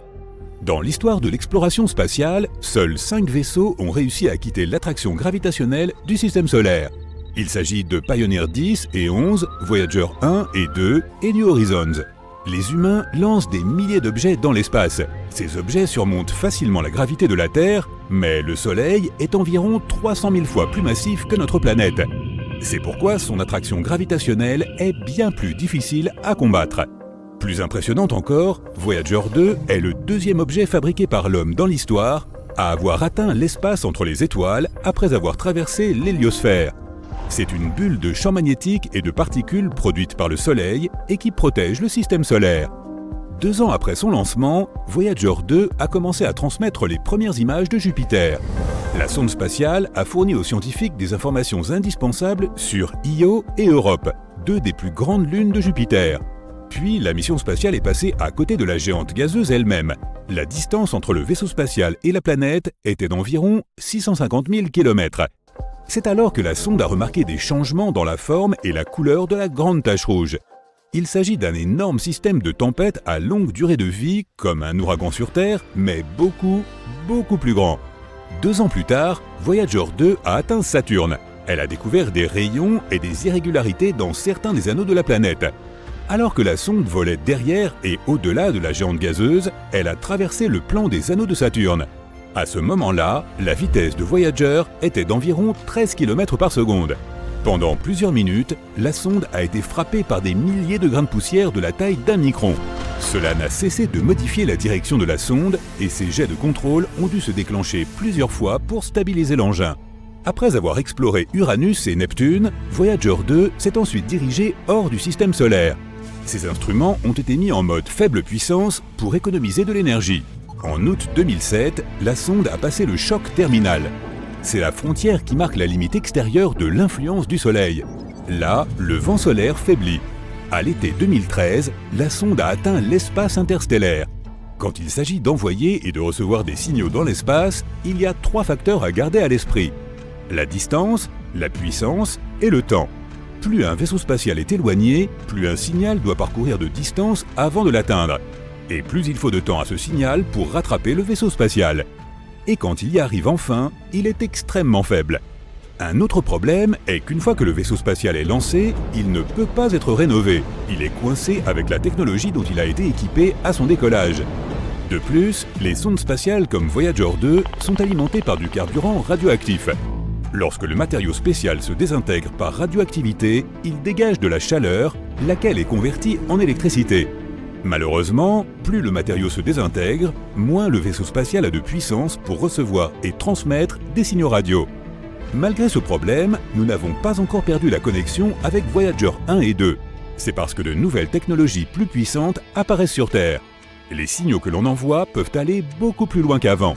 Dans l'histoire de l'exploration spatiale, seuls 5 vaisseaux ont réussi à quitter l'attraction gravitationnelle du système solaire. Il s'agit de Pioneer 10 et 11, Voyager 1 et 2 et New Horizons. Les humains lancent des milliers d'objets dans l'espace. Ces objets surmontent facilement la gravité de la Terre, mais le Soleil est environ 300 000 fois plus massif que notre planète. C'est pourquoi son attraction gravitationnelle est bien plus difficile à combattre. Plus impressionnante encore, Voyager 2 est le 2e objet fabriqué par l'homme dans l'histoire à avoir atteint l'espace entre les étoiles après avoir traversé l'héliosphère. C'est une bulle de champ magnétique et de particules produite par le Soleil et qui protège le système solaire. 2 ans après son lancement, Voyager 2 a commencé à transmettre les premières images de Jupiter. La sonde spatiale a fourni aux scientifiques des informations indispensables sur Io et Europe, 2 des plus grandes lunes de Jupiter. Puis la mission spatiale est passée à côté de la géante gazeuse elle-même. La distance entre le vaisseau spatial et la planète était d'environ 650 000 km. C'est alors que la sonde a remarqué des changements dans la forme et la couleur de la grande tache rouge. Il s'agit d'un énorme système de tempête à longue durée de vie, comme un ouragan sur Terre, mais beaucoup plus grand. 2 ans plus tard, Voyager 2 a atteint Saturne. Elle a découvert des rayons et des irrégularités dans certains des anneaux de la planète. Alors que la sonde volait derrière et au-delà de la géante gazeuse, elle a traversé le plan des anneaux de Saturne. À ce moment-là, la vitesse de Voyager était d'environ 13 km par seconde. Pendant plusieurs minutes, la sonde a été frappée par des milliers de grains de poussière de la taille d'1 micron. Cela n'a cessé de modifier la direction de la sonde et ses jets de contrôle ont dû se déclencher plusieurs fois pour stabiliser l'engin. Après avoir exploré Uranus et Neptune, Voyager 2 s'est ensuite dirigé hors du système solaire. Ces instruments ont été mis en mode faible puissance pour économiser de l'énergie. En août 2007, la sonde a passé le choc terminal. C'est la frontière qui marque la limite extérieure de l'influence du Soleil. Là, le vent solaire faiblit. À l'été 2013, la sonde a atteint l'espace interstellaire. Quand il s'agit d'envoyer et de recevoir des signaux dans l'espace, il y a 3 facteurs à garder à l'esprit. La distance, la puissance et le temps. Plus un vaisseau spatial est éloigné, plus un signal doit parcourir de distance avant de l'atteindre. Et plus il faut de temps à ce signal pour rattraper le vaisseau spatial. Et quand il y arrive enfin, il est extrêmement faible. Un autre problème est qu'une fois que le vaisseau spatial est lancé, il ne peut pas être rénové. Il est coincé avec la technologie dont il a été équipé à son décollage. De plus, les sondes spatiales comme Voyager 2 sont alimentées par du carburant radioactif. Lorsque le matériau spécial se désintègre par radioactivité, il dégage de la chaleur, laquelle est convertie en électricité. Malheureusement, plus le matériau se désintègre, moins le vaisseau spatial a de puissance pour recevoir et transmettre des signaux radio. Malgré ce problème, nous n'avons pas encore perdu la connexion avec Voyager 1 et 2. C'est parce que de nouvelles technologies plus puissantes apparaissent sur Terre. Les signaux que l'on envoie peuvent aller beaucoup plus loin qu'avant.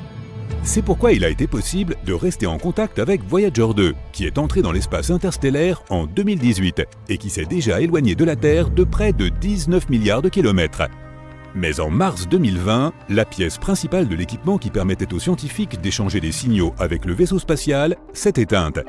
C'est pourquoi il a été possible de rester en contact avec Voyager 2, qui est entré dans l'espace interstellaire en 2018 et qui s'est déjà éloigné de la Terre de près de 19 milliards de kilomètres. Mais en mars 2020, la pièce principale de l'équipement qui permettait aux scientifiques d'échanger des signaux avec le vaisseau spatial s'est éteinte.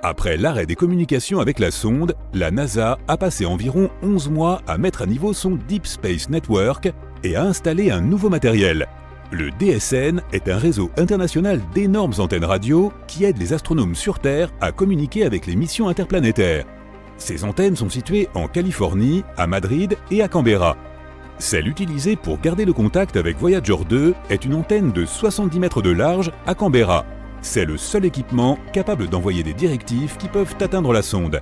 Après l'arrêt des communications avec la sonde, la NASA a passé environ 11 mois à mettre à niveau son Deep Space Network et à installer un nouveau matériel. Le DSN est un réseau international d'énormes antennes radio qui aide les astronomes sur Terre à communiquer avec les missions interplanétaires. Ces antennes sont situées en Californie, à Madrid et à Canberra. Celle utilisée pour garder le contact avec Voyager 2 est une antenne de 70 mètres de large à Canberra. C'est le seul équipement capable d'envoyer des directives qui peuvent atteindre la sonde.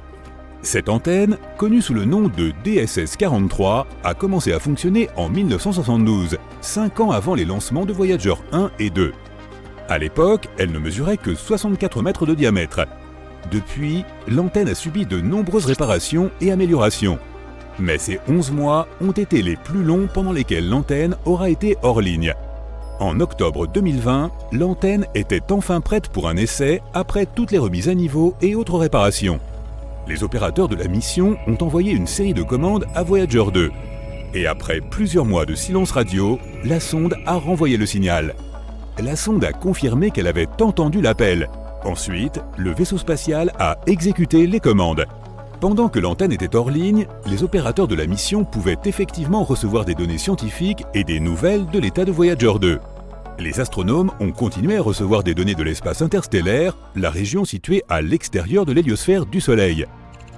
Cette antenne, connue sous le nom de DSS-43, a commencé à fonctionner en 1972, 5 ans avant les lancements de Voyager 1 et 2. À l'époque, elle ne mesurait que 64 mètres de diamètre. Depuis, l'antenne a subi de nombreuses réparations et améliorations. Mais ces 11 mois ont été les plus longs pendant lesquels l'antenne aura été hors ligne. En octobre 2020, l'antenne était enfin prête pour un essai après toutes les remises à niveau et autres réparations. Les opérateurs de la mission ont envoyé une série de commandes à Voyager 2. Et après plusieurs mois de silence radio, la sonde a renvoyé le signal. La sonde a confirmé qu'elle avait entendu l'appel. Ensuite, le vaisseau spatial a exécuté les commandes. Pendant que l'antenne était hors ligne, les opérateurs de la mission pouvaient effectivement recevoir des données scientifiques et des nouvelles de l'état de Voyager 2. Les astronomes ont continué à recevoir des données de l'espace interstellaire, la région située à l'extérieur de l'héliosphère du Soleil.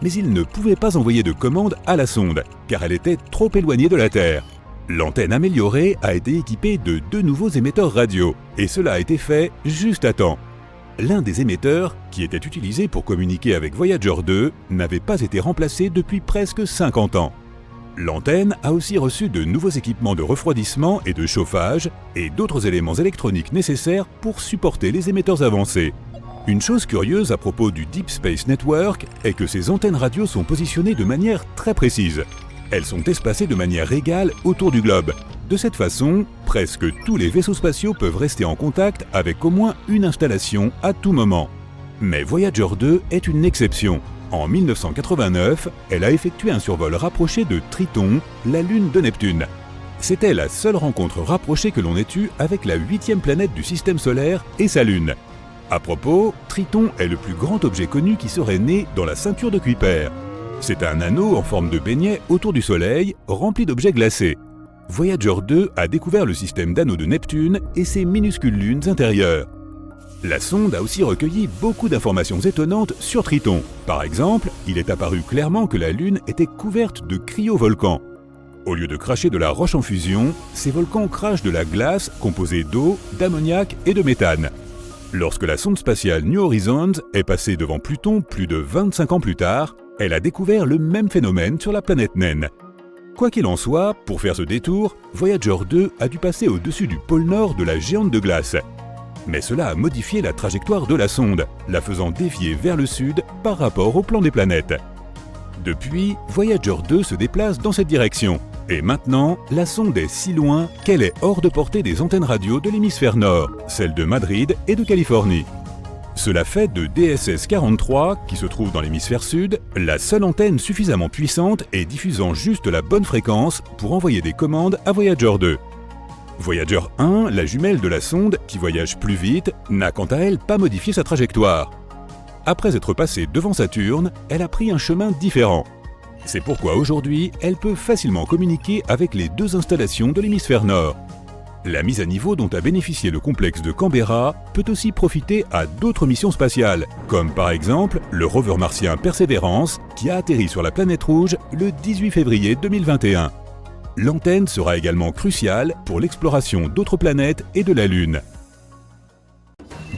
Mais ils ne pouvaient pas envoyer de commandes à la sonde, car elle était trop éloignée de la Terre. L'antenne améliorée a été équipée de 2 nouveaux émetteurs radio, et cela a été fait juste à temps. L'un des émetteurs, qui était utilisé pour communiquer avec Voyager 2, n'avait pas été remplacé depuis presque 50 ans. L'antenne a aussi reçu de nouveaux équipements de refroidissement et de chauffage, et d'autres éléments électroniques nécessaires pour supporter les émetteurs avancés. Une chose curieuse à propos du Deep Space Network est que ces antennes radio sont positionnées de manière très précise. Elles sont espacées de manière égale autour du globe. De cette façon, presque tous les vaisseaux spatiaux peuvent rester en contact avec au moins une installation à tout moment. Mais Voyager 2 est une exception. En 1989, elle a effectué un survol rapproché de Triton, la lune de Neptune. C'était la seule rencontre rapprochée que l'on ait eue avec la 8e planète du système solaire et sa Lune. À propos, Triton est le plus grand objet connu qui serait né dans la ceinture de Kuiper. C'est un anneau en forme de beignet autour du Soleil, rempli d'objets glacés. Voyager 2 a découvert le système d'anneaux de Neptune et ses minuscules lunes intérieures. La sonde a aussi recueilli beaucoup d'informations étonnantes sur Triton. Par exemple, il est apparu clairement que la Lune était couverte de cryovolcans. Au lieu de cracher de la roche en fusion, ces volcans crachent de la glace composée d'eau, d'ammoniac et de méthane. Lorsque la sonde spatiale New Horizons est passée devant Pluton plus de 25 ans plus tard, elle a découvert le même phénomène sur la planète naine. Quoi qu'il en soit, pour faire ce détour, Voyager 2 a dû passer au-dessus du pôle nord de la géante de glace. Mais cela a modifié la trajectoire de la sonde, la faisant dévier vers le sud par rapport au plan des planètes. Depuis, Voyager 2 se déplace dans cette direction. Et maintenant, la sonde est si loin qu'elle est hors de portée des antennes radio de l'hémisphère nord, celles de Madrid et de Californie. Cela fait de DSS 43, qui se trouve dans l'hémisphère sud, la seule antenne suffisamment puissante et diffusant juste la bonne fréquence pour envoyer des commandes à Voyager 2. Voyager 1, la jumelle de la sonde, qui voyage plus vite, n'a quant à elle pas modifié sa trajectoire. Après être passée devant Saturne, elle a pris un chemin différent. C'est pourquoi aujourd'hui, elle peut facilement communiquer avec les deux installations de l'hémisphère nord. La mise à niveau dont a bénéficié le complexe de Canberra peut aussi profiter à d'autres missions spatiales, comme par exemple le rover martien Perseverance qui a atterri sur la planète rouge le 18 février 2021. L'antenne sera également cruciale pour l'exploration d'autres planètes et de la Lune.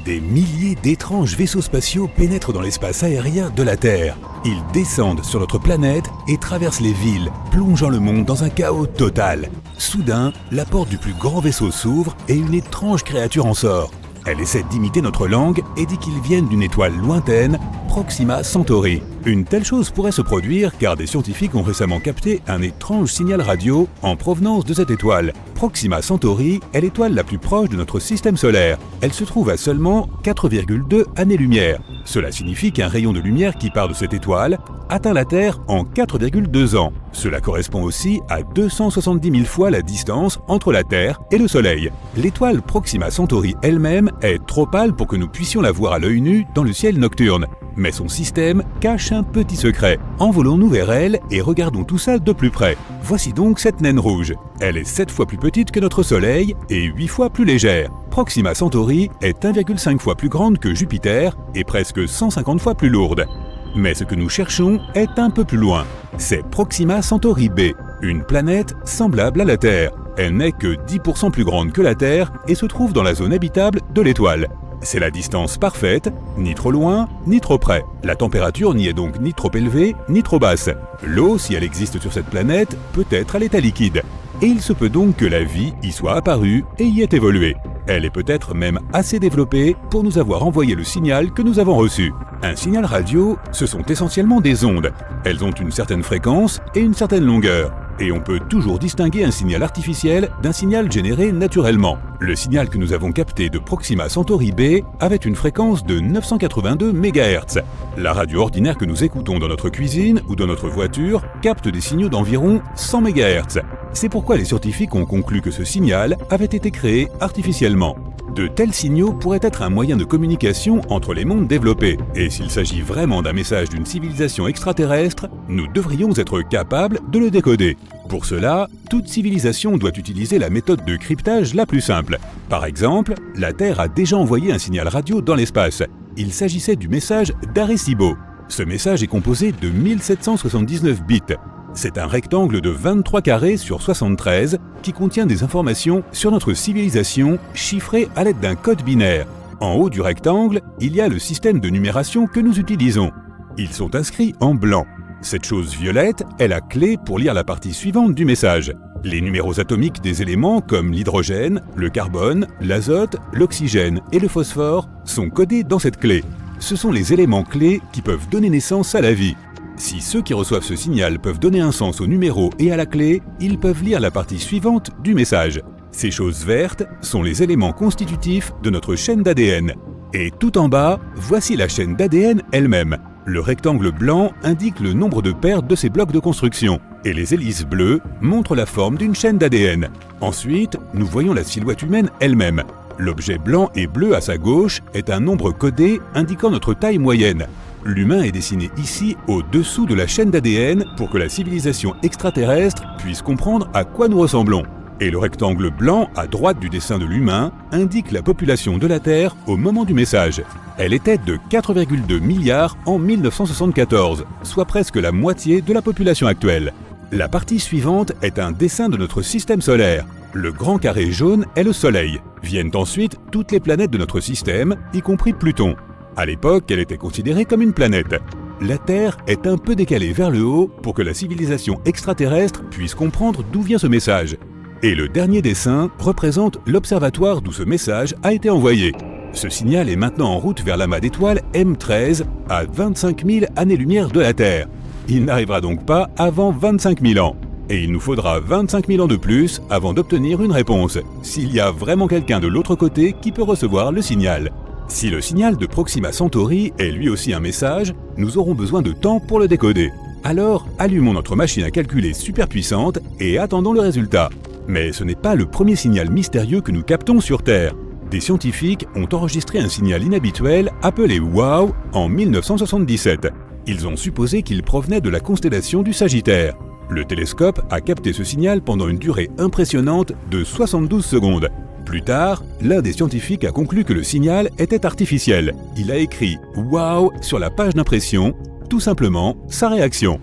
Des milliers d'étranges vaisseaux spatiaux pénètrent dans l'espace aérien de la Terre. Ils descendent sur notre planète et traversent les villes, plongeant le monde dans un chaos total. Soudain, la porte du plus grand vaisseau s'ouvre et une étrange créature en sort. Elle essaie d'imiter notre langue et dit qu'ils viennent d'une étoile lointaine, Proxima Centauri. Une telle chose pourrait se produire car des scientifiques ont récemment capté un étrange signal radio en provenance de cette étoile. Proxima Centauri est l'étoile la plus proche de notre système solaire. Elle se trouve à seulement 4,2 années-lumière. Cela signifie qu'un rayon de lumière qui part de cette étoile atteint la Terre en 4,2 ans. Cela correspond aussi à 270 000 fois la distance entre la Terre et le Soleil. L'étoile Proxima Centauri elle-même est trop pâle pour que nous puissions la voir à l'œil nu dans le ciel nocturne. Mais son système cache un petit secret. Envolons-nous vers elle et regardons tout ça de plus près. Voici donc cette naine rouge. Elle est 7 fois plus petite que notre Soleil et 8 fois plus légère. Proxima Centauri est 1,5 fois plus grande que Jupiter et presque 150 fois plus lourde. Mais ce que nous cherchons est un peu plus loin. C'est Proxima Centauri b, une planète semblable à la Terre. Elle n'est que 10% plus grande que la Terre et se trouve dans la zone habitable de l'étoile. C'est la distance parfaite, ni trop loin, ni trop près. La température n'y est donc ni trop élevée, ni trop basse. L'eau, si elle existe sur cette planète, peut être à l'état liquide. Et il se peut donc que la vie y soit apparue et y ait évolué. Elle est peut-être même assez développée pour nous avoir envoyé le signal que nous avons reçu. Un signal radio, ce sont essentiellement des ondes. Elles ont une certaine fréquence et une certaine longueur. Et on peut toujours distinguer un signal artificiel d'un signal généré naturellement. Le signal que nous avons capté de Proxima Centauri b avait une fréquence de 982 MHz. La radio ordinaire que nous écoutons dans notre cuisine ou dans notre voiture capte des signaux d'environ 100 MHz. C'est pourquoi les scientifiques ont conclu que ce signal avait été créé artificiellement. De tels signaux pourraient être un moyen de communication entre les mondes développés. Et s'il s'agit vraiment d'un message d'une civilisation extraterrestre, nous devrions être capables de le décoder. Pour cela, toute civilisation doit utiliser la méthode de cryptage la plus simple. Par exemple, la Terre a déjà envoyé un signal radio dans l'espace. Il s'agissait du message d'Arecibo. Ce message est composé de 1779 bits. C'est un rectangle de 23 carrés sur 73 qui contient des informations sur notre civilisation chiffrées à l'aide d'un code binaire. En haut du rectangle, il y a le système de numération que nous utilisons. Ils sont inscrits en blanc. Cette chose violette est la clé pour lire la partie suivante du message. Les numéros atomiques des éléments comme l'hydrogène, le carbone, l'azote, l'oxygène et le phosphore sont codés dans cette clé. Ce sont les éléments clés qui peuvent donner naissance à la vie. Si ceux qui reçoivent ce signal peuvent donner un sens au numéro et à la clé, ils peuvent lire la partie suivante du message. Ces choses vertes sont les éléments constitutifs de notre chaîne d'ADN. Et tout en bas, voici la chaîne d'ADN elle-même. Le rectangle blanc indique le nombre de paires de ces blocs de construction. et les hélices bleues montrent la forme d'une chaîne d'ADN. Ensuite, nous voyons la silhouette humaine elle-même. L'objet blanc et bleu à sa gauche est un nombre codé indiquant notre taille moyenne. L'humain est dessiné ici au-dessous de la chaîne d'ADN pour que la civilisation extraterrestre puisse comprendre à quoi nous ressemblons. Et le rectangle blanc à droite du dessin de l'humain indique la population de la Terre au moment du message. Elle était de 4,2 milliards en 1974, soit presque la moitié de la population actuelle. La partie suivante est un dessin de notre système solaire. Le grand carré jaune est le Soleil. Viennent ensuite toutes les planètes de notre système, y compris Pluton. À l'époque, elle était considérée comme une planète. La Terre est un peu décalée vers le haut pour que la civilisation extraterrestre puisse comprendre d'où vient ce message. Et le dernier dessin représente l'observatoire d'où ce message a été envoyé. Ce signal est maintenant en route vers l'amas d'étoiles M13 à 25 000 années-lumière de la Terre. Il n'arrivera donc pas avant 25 000 ans. Et il nous faudra 25 000 ans de plus avant d'obtenir une réponse, s'il y a vraiment quelqu'un de l'autre côté qui peut recevoir le signal. Si le signal de Proxima Centauri est lui aussi un message, nous aurons besoin de temps pour le décoder. Alors, allumons notre machine à calculer super puissante et attendons le résultat. Mais ce n'est pas le premier signal mystérieux que nous captons sur Terre. Des scientifiques ont enregistré un signal inhabituel appelé WOW en 1977. Ils ont supposé qu'il provenait de la constellation du Sagittaire. Le télescope a capté ce signal pendant une durée impressionnante de 72 secondes. Plus tard, l'un des scientifiques a conclu que le signal était artificiel. Il a écrit « Wow » sur la page d'impression, tout simplement sa réaction.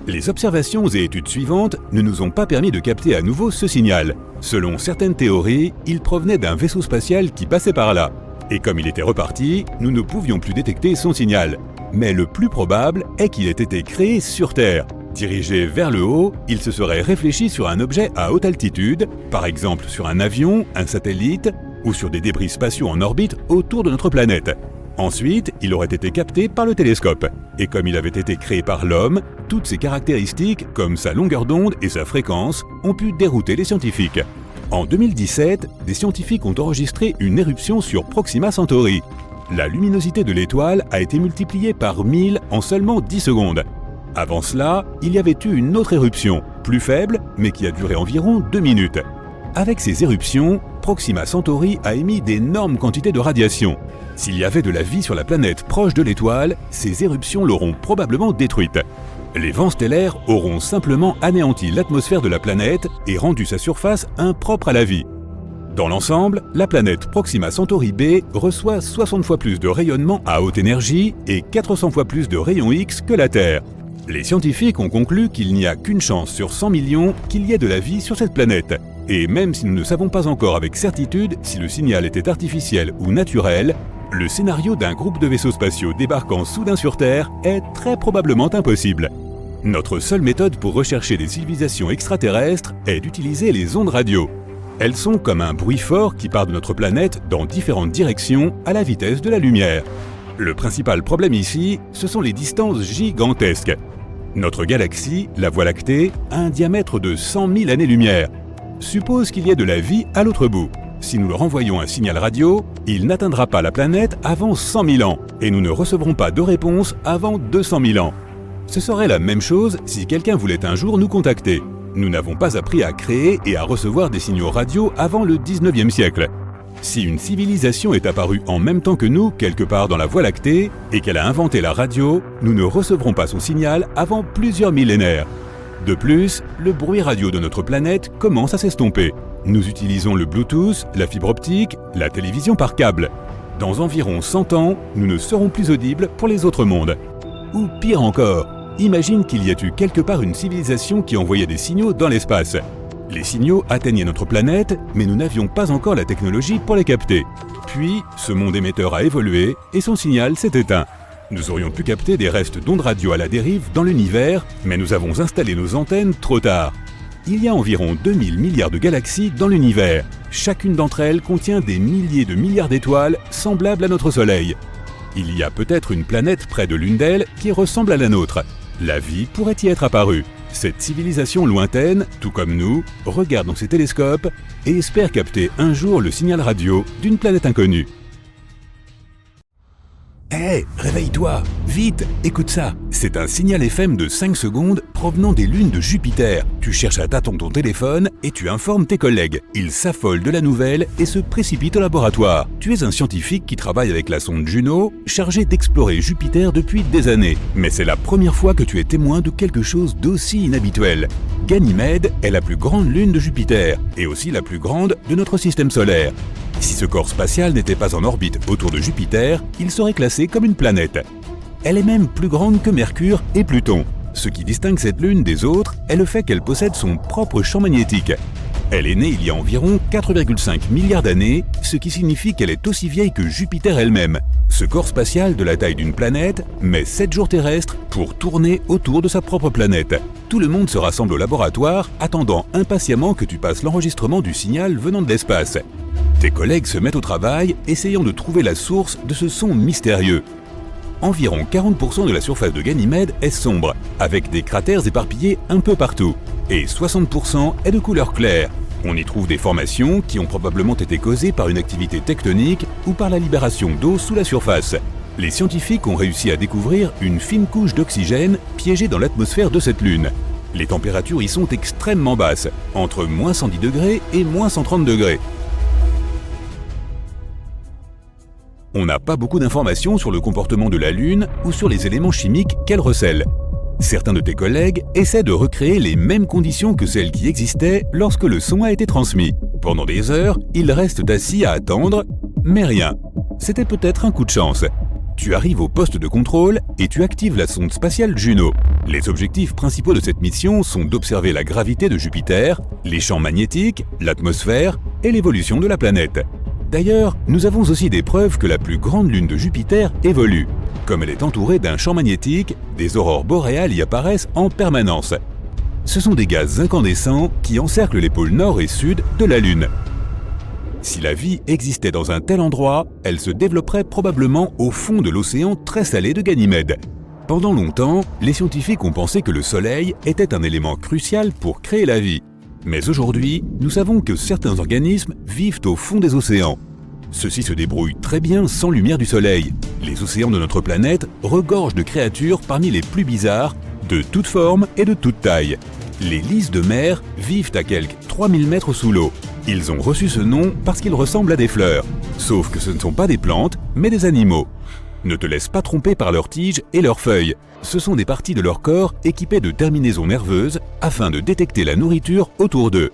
Les observations et études suivantes ne nous ont pas permis de capter à nouveau ce signal. Selon certaines théories, il provenait d'un vaisseau spatial qui passait par là. Et comme il était reparti, nous ne pouvions plus détecter son signal. Mais le plus probable est qu'il ait été créé sur Terre. Dirigé vers le haut, il se serait réfléchi sur un objet à haute altitude, par exemple sur un avion, un satellite, ou sur des débris spatiaux en orbite autour de notre planète. Ensuite, il aurait été capté par le télescope. Et comme il avait été créé par l'homme, toutes ses caractéristiques, comme sa longueur d'onde et sa fréquence, ont pu dérouter les scientifiques. En 2017, des scientifiques ont enregistré une éruption sur Proxima Centauri. La luminosité de l'étoile a été multipliée par 1000 en seulement 10 secondes. Avant cela, il y avait eu une autre éruption, plus faible, mais qui a duré environ 2 minutes. Avec ces éruptions, Proxima Centauri a émis d'énormes quantités de radiation. S'il y avait de la vie sur la planète proche de l'étoile, ces éruptions l'auront probablement détruite. Les vents stellaires auront simplement anéanti l'atmosphère de la planète et rendu sa surface impropre à la vie. Dans l'ensemble, la planète Proxima Centauri b reçoit 60 fois plus de rayonnement à haute énergie et 400 fois plus de rayons X que la Terre. Les scientifiques ont conclu qu'il n'y a qu'une chance sur 100 millions qu'il y ait de la vie sur cette planète. Et même si nous ne savons pas encore avec certitude si le signal était artificiel ou naturel, le scénario d'un groupe de vaisseaux spatiaux débarquant soudain sur Terre est très probablement impossible. Notre seule méthode pour rechercher des civilisations extraterrestres est d'utiliser les ondes radio. Elles sont comme un bruit fort qui part de notre planète dans différentes directions à la vitesse de la lumière. Le principal problème ici, ce sont les distances gigantesques. Notre galaxie, la Voie lactée, a un diamètre de 100 000 années-lumière. Suppose qu'il y ait de la vie à l'autre bout. Si nous leur envoyons un signal radio, il n'atteindra pas la planète avant 100 000 ans, et nous ne recevrons pas de réponse avant 200 000 ans. Ce serait la même chose si quelqu'un voulait un jour nous contacter. Nous n'avons pas appris à créer et à recevoir des signaux radio avant le 19e siècle. Si une civilisation est apparue en même temps que nous, quelque part dans la Voie lactée, et qu'elle a inventé la radio, nous ne recevrons pas son signal avant plusieurs millénaires. De plus, le bruit radio de notre planète commence à s'estomper. Nous utilisons le Bluetooth, la fibre optique, la télévision par câble. Dans environ 100 ans, nous ne serons plus audibles pour les autres mondes. Ou pire encore, imagine qu'il y ait eu quelque part une civilisation qui envoyait des signaux dans l'espace. Les signaux atteignaient notre planète, mais nous n'avions pas encore la technologie pour les capter. Puis, ce monde émetteur a évolué et son signal s'est éteint. Nous aurions pu capter des restes d'ondes radio à la dérive dans l'univers, mais nous avons installé nos antennes trop tard. Il y a environ 2000 milliards de galaxies dans l'univers. Chacune d'entre elles contient des milliers de milliards d'étoiles semblables à notre Soleil. Il y a peut-être une planète près de l'une d'elles qui ressemble à la nôtre. La vie pourrait y être apparue. Cette civilisation lointaine, tout comme nous, regarde dans ses télescopes et espère capter un jour le signal radio d'une planète inconnue. Hé, réveille-toi, vite, écoute ça. C'est un signal FM de 5 secondes provenant des lunes de Jupiter. Tu cherches à tâtons ton téléphone et tu informes tes collègues. Ils s'affolent de la nouvelle et se précipitent au laboratoire. Tu es un scientifique qui travaille avec la sonde Juno, chargé d'explorer Jupiter depuis des années. Mais c'est la première fois que tu es témoin de quelque chose d'aussi inhabituel. Ganymède est la plus grande lune de Jupiter et aussi la plus grande de notre système solaire. Si ce corps spatial n'était pas en orbite autour de Jupiter, il serait classé comme une planète. Elle est même plus grande que Mercure et Pluton. Ce qui distingue cette lune des autres est le fait qu'elle possède son propre champ magnétique. Elle est née il y a environ 4,5 milliards d'années, ce qui signifie qu'elle est aussi vieille que Jupiter elle-même. Ce corps spatial de la taille d'une planète met 7 jours terrestres pour tourner autour de sa propre planète. Tout le monde se rassemble au laboratoire, attendant impatiemment que tu passes l'enregistrement du signal venant de l'espace. Tes collègues se mettent au travail, essayant de trouver la source de ce son mystérieux. Environ 40% de la surface de Ganymède est sombre, avec des cratères éparpillés un peu partout, et 60% est de couleur claire. On y trouve des formations qui ont probablement été causées par une activité tectonique ou par la libération d'eau sous la surface. Les scientifiques ont réussi à découvrir une fine couche d'oxygène piégée dans l'atmosphère de cette lune. Les températures y sont extrêmement basses, entre moins 110 degrés et moins 130 degrés. On n'a pas beaucoup d'informations sur le comportement de la Lune ou sur les éléments chimiques qu'elle recèle. Certains de tes collègues essaient de recréer les mêmes conditions que celles qui existaient lorsque le son a été transmis. Pendant des heures, ils restent assis à attendre, mais rien. C'était peut-être un coup de chance. Tu arrives au poste de contrôle et tu actives la sonde spatiale Juno. Les objectifs principaux de cette mission sont d'observer la gravité de Jupiter, les champs magnétiques, l'atmosphère et l'évolution de la planète. D'ailleurs, nous avons aussi des preuves que la plus grande lune de Jupiter évolue. Comme elle est entourée d'un champ magnétique, des aurores boréales y apparaissent en permanence. Ce sont des gaz incandescents qui encerclent les pôles nord et sud de la Lune. Si la vie existait dans un tel endroit, elle se développerait probablement au fond de l'océan très salé de Ganymède. Pendant longtemps, les scientifiques ont pensé que le Soleil était un élément crucial pour créer la vie. Mais aujourd'hui, nous savons que certains organismes vivent au fond des océans. Ceux-ci se débrouillent très bien sans lumière du soleil. Les océans de notre planète regorgent de créatures parmi les plus bizarres, de toutes formes et de toutes tailles. Les lices de mer vivent à quelques 3000 mètres sous l'eau. Ils ont reçu ce nom parce qu'ils ressemblent à des fleurs. Sauf que ce ne sont pas des plantes, mais des animaux. Ne te laisse pas tromper par leurs tiges et leurs feuilles. Ce sont des parties de leur corps équipées de terminaisons nerveuses afin de détecter la nourriture autour d'eux.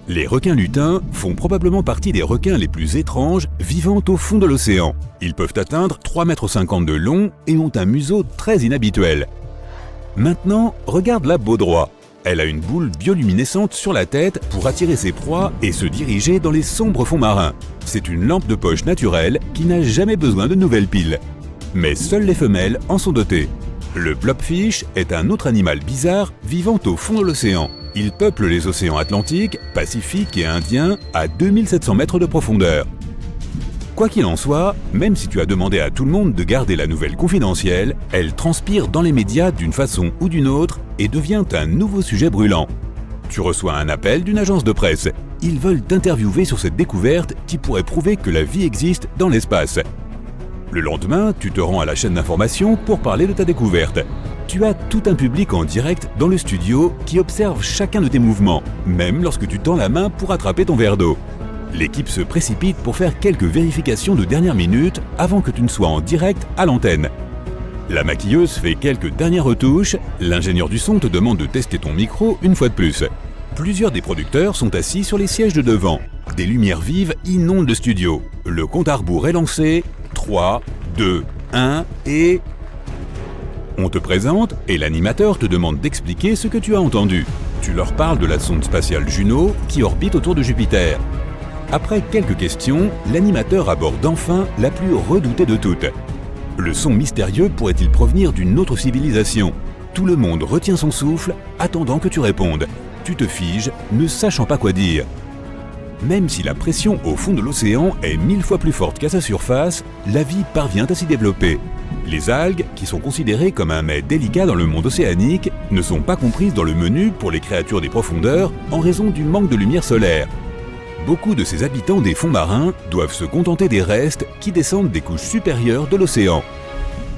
Les requins lutins font probablement partie des requins les plus étranges vivant au fond de l'océan. Ils peuvent atteindre 3,50 m de long et ont un museau très inhabituel. Maintenant, regarde la baudroie. Elle a une boule bioluminescente sur la tête pour attirer ses proies et se diriger dans les sombres fonds marins. C'est une lampe de poche naturelle qui n'a jamais besoin de nouvelles piles. Mais seules les femelles en sont dotées. Le blobfish est un autre animal bizarre vivant au fond de l'océan. Il peuple les océans Atlantique, Pacifique et Indien à 2700 mètres de profondeur. Quoi qu'il en soit, même si tu as demandé à tout le monde de garder la nouvelle confidentielle, elle transpire dans les médias d'une façon ou d'une autre et devient un nouveau sujet brûlant. Tu reçois un appel d'une agence de presse. Ils veulent t'interviewer sur cette découverte qui pourrait prouver que la vie existe dans l'espace. Le lendemain, tu te rends à la chaîne d'information pour parler de ta découverte. Tu as tout un public en direct dans le studio qui observe chacun de tes mouvements, même lorsque tu tends la main pour attraper ton verre d'eau. L'équipe se précipite pour faire quelques vérifications de dernière minute avant que tu ne sois en direct à l'antenne. La maquilleuse fait quelques dernières retouches, l'ingénieur du son te demande de tester ton micro une fois de plus. Plusieurs des producteurs sont assis sur les sièges de devant. Des lumières vives inondent le studio. Le compte à rebours est lancé. 3, 2, 1 et... On te présente et l'animateur te demande d'expliquer ce que tu as entendu. Tu leur parles de la sonde spatiale Juno qui orbite autour de Jupiter. Après quelques questions, l'animateur aborde enfin la plus redoutée de toutes. Le son mystérieux pourrait-il provenir d'une autre civilisation? Tout le monde retient son souffle, attendant que tu répondes. Tu te figes, ne sachant pas quoi dire. Même si la pression au fond de l'océan est 1000 fois plus forte qu'à sa surface, la vie parvient à s'y développer. Les algues, qui sont considérées comme un mets délicat dans le monde océanique, ne sont pas comprises dans le menu pour les créatures des profondeurs en raison du manque de lumière solaire. Beaucoup de ces habitants des fonds marins doivent se contenter des restes qui descendent des couches supérieures de l'océan.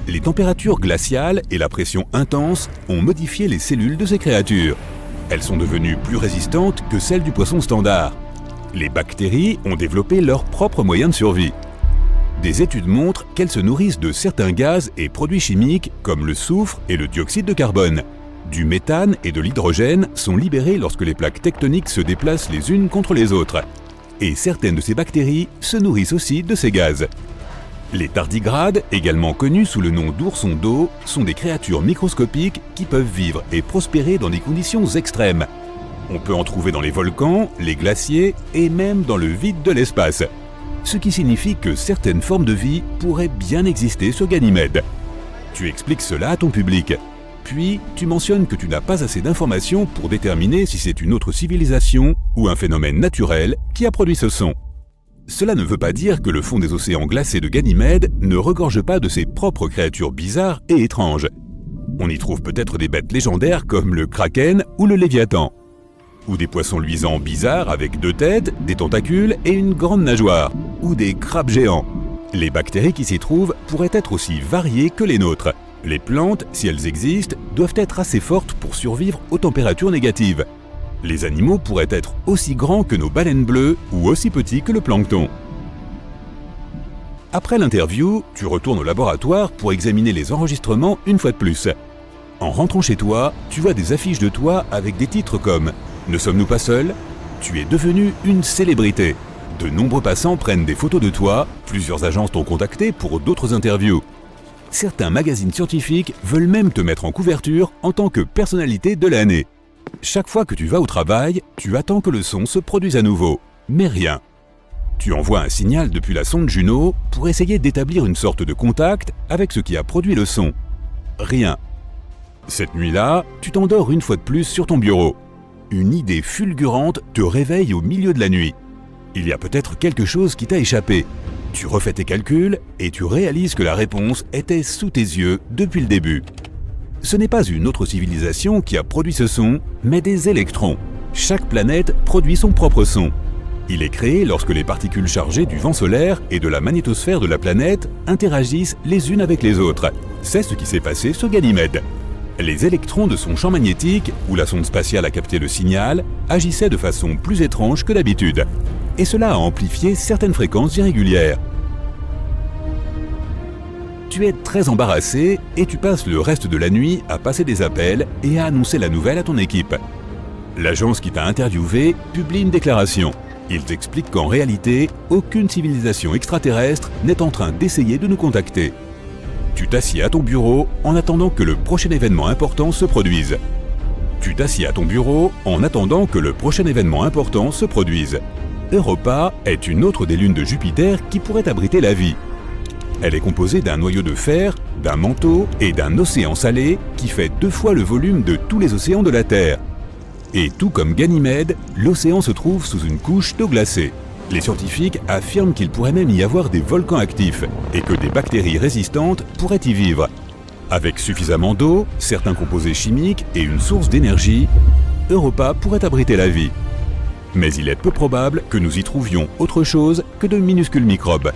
les températures glaciales et la pression intense ont modifié les cellules de ces créatures. Elles sont devenues plus résistantes que celles du poisson standard. Les bactéries ont développé leurs propres moyens de survie. Des études montrent qu'elles se nourrissent de certains gaz et produits chimiques comme le soufre et le dioxyde de carbone. Du méthane et de l'hydrogène sont libérés lorsque les plaques tectoniques se déplacent les unes contre les autres. Et certaines de ces bactéries se nourrissent aussi de ces gaz. Les tardigrades, également connus sous le nom d'oursons d'eau, sont des créatures microscopiques qui peuvent vivre et prospérer dans des conditions extrêmes. On peut en trouver dans les volcans, les glaciers et même dans le vide de l'espace. Ce qui signifie que certaines formes de vie pourraient bien exister sur Ganymède. Tu expliques cela à ton public. Puis, tu mentionnes que tu n'as pas assez d'informations pour déterminer si c'est une autre civilisation ou un phénomène naturel qui a produit ce son. Cela ne veut pas dire que le fond des océans glacés de Ganymède ne regorge pas de ses propres créatures bizarres et étranges. On y trouve peut-être des bêtes légendaires comme le kraken ou le léviathan. Ou des poissons luisants bizarres avec 2 têtes, des tentacules et une grande nageoire. Ou des crabes géants. Les bactéries qui s'y trouvent pourraient être aussi variées que les nôtres. Les plantes, si elles existent, doivent être assez fortes pour survivre aux températures négatives. Les animaux pourraient être aussi grands que nos baleines bleues ou aussi petits que le plancton. Après l'interview, tu retournes au laboratoire pour examiner les enregistrements une fois de plus. En rentrant chez toi, tu vois des affiches de toi avec des titres comme « Ne sommes-nous pas seuls ?» Tu es devenu une célébrité. De nombreux passants prennent des photos de toi, plusieurs agences t'ont contacté pour d'autres interviews. Certains magazines scientifiques veulent même te mettre en couverture en tant que personnalité de l'année. Chaque fois que tu vas au travail, tu attends que le son se produise à nouveau, mais rien. Tu envoies un signal depuis la sonde Juno pour essayer d'établir une sorte de contact avec ce qui a produit le son. Rien. Cette nuit-là, tu t'endors une fois de plus sur ton bureau. Une idée fulgurante te réveille au milieu de la nuit. Il y a peut-être quelque chose qui t'a échappé. Tu refais tes calculs et tu réalises que la réponse était sous tes yeux depuis le début. Ce n'est pas une autre civilisation qui a produit ce son, mais des électrons. Chaque planète produit son propre son. Il est créé lorsque les particules chargées du vent solaire et de la magnétosphère de la planète interagissent les unes avec les autres. C'est ce qui s'est passé sur Ganymède. Les électrons de son champ magnétique, où la sonde spatiale a capté le signal, agissaient de façon plus étrange que d'habitude. Et cela a amplifié certaines fréquences irrégulières. Tu es très embarrassé et tu passes le reste de la nuit à passer des appels et à annoncer la nouvelle à ton équipe. L'agence qui t'a interviewé publie une déclaration. Ils expliquent qu'en réalité, aucune civilisation extraterrestre n'est en train d'essayer de nous contacter. Tu t'assieds à ton bureau en attendant que le prochain événement important se produise. Europa est une autre des lunes de Jupiter qui pourrait abriter la vie. Elle est composée d'un noyau de fer, d'un manteau et d'un océan salé qui fait 2 fois le volume de tous les océans de la Terre. Et tout comme Ganymède, l'océan se trouve sous une couche d'eau glacée. Les scientifiques affirment qu'il pourrait même y avoir des volcans actifs et que des bactéries résistantes pourraient y vivre. Avec suffisamment d'eau, certains composés chimiques et une source d'énergie, Europa pourrait abriter la vie. Mais il est peu probable que nous y trouvions autre chose que de minuscules microbes.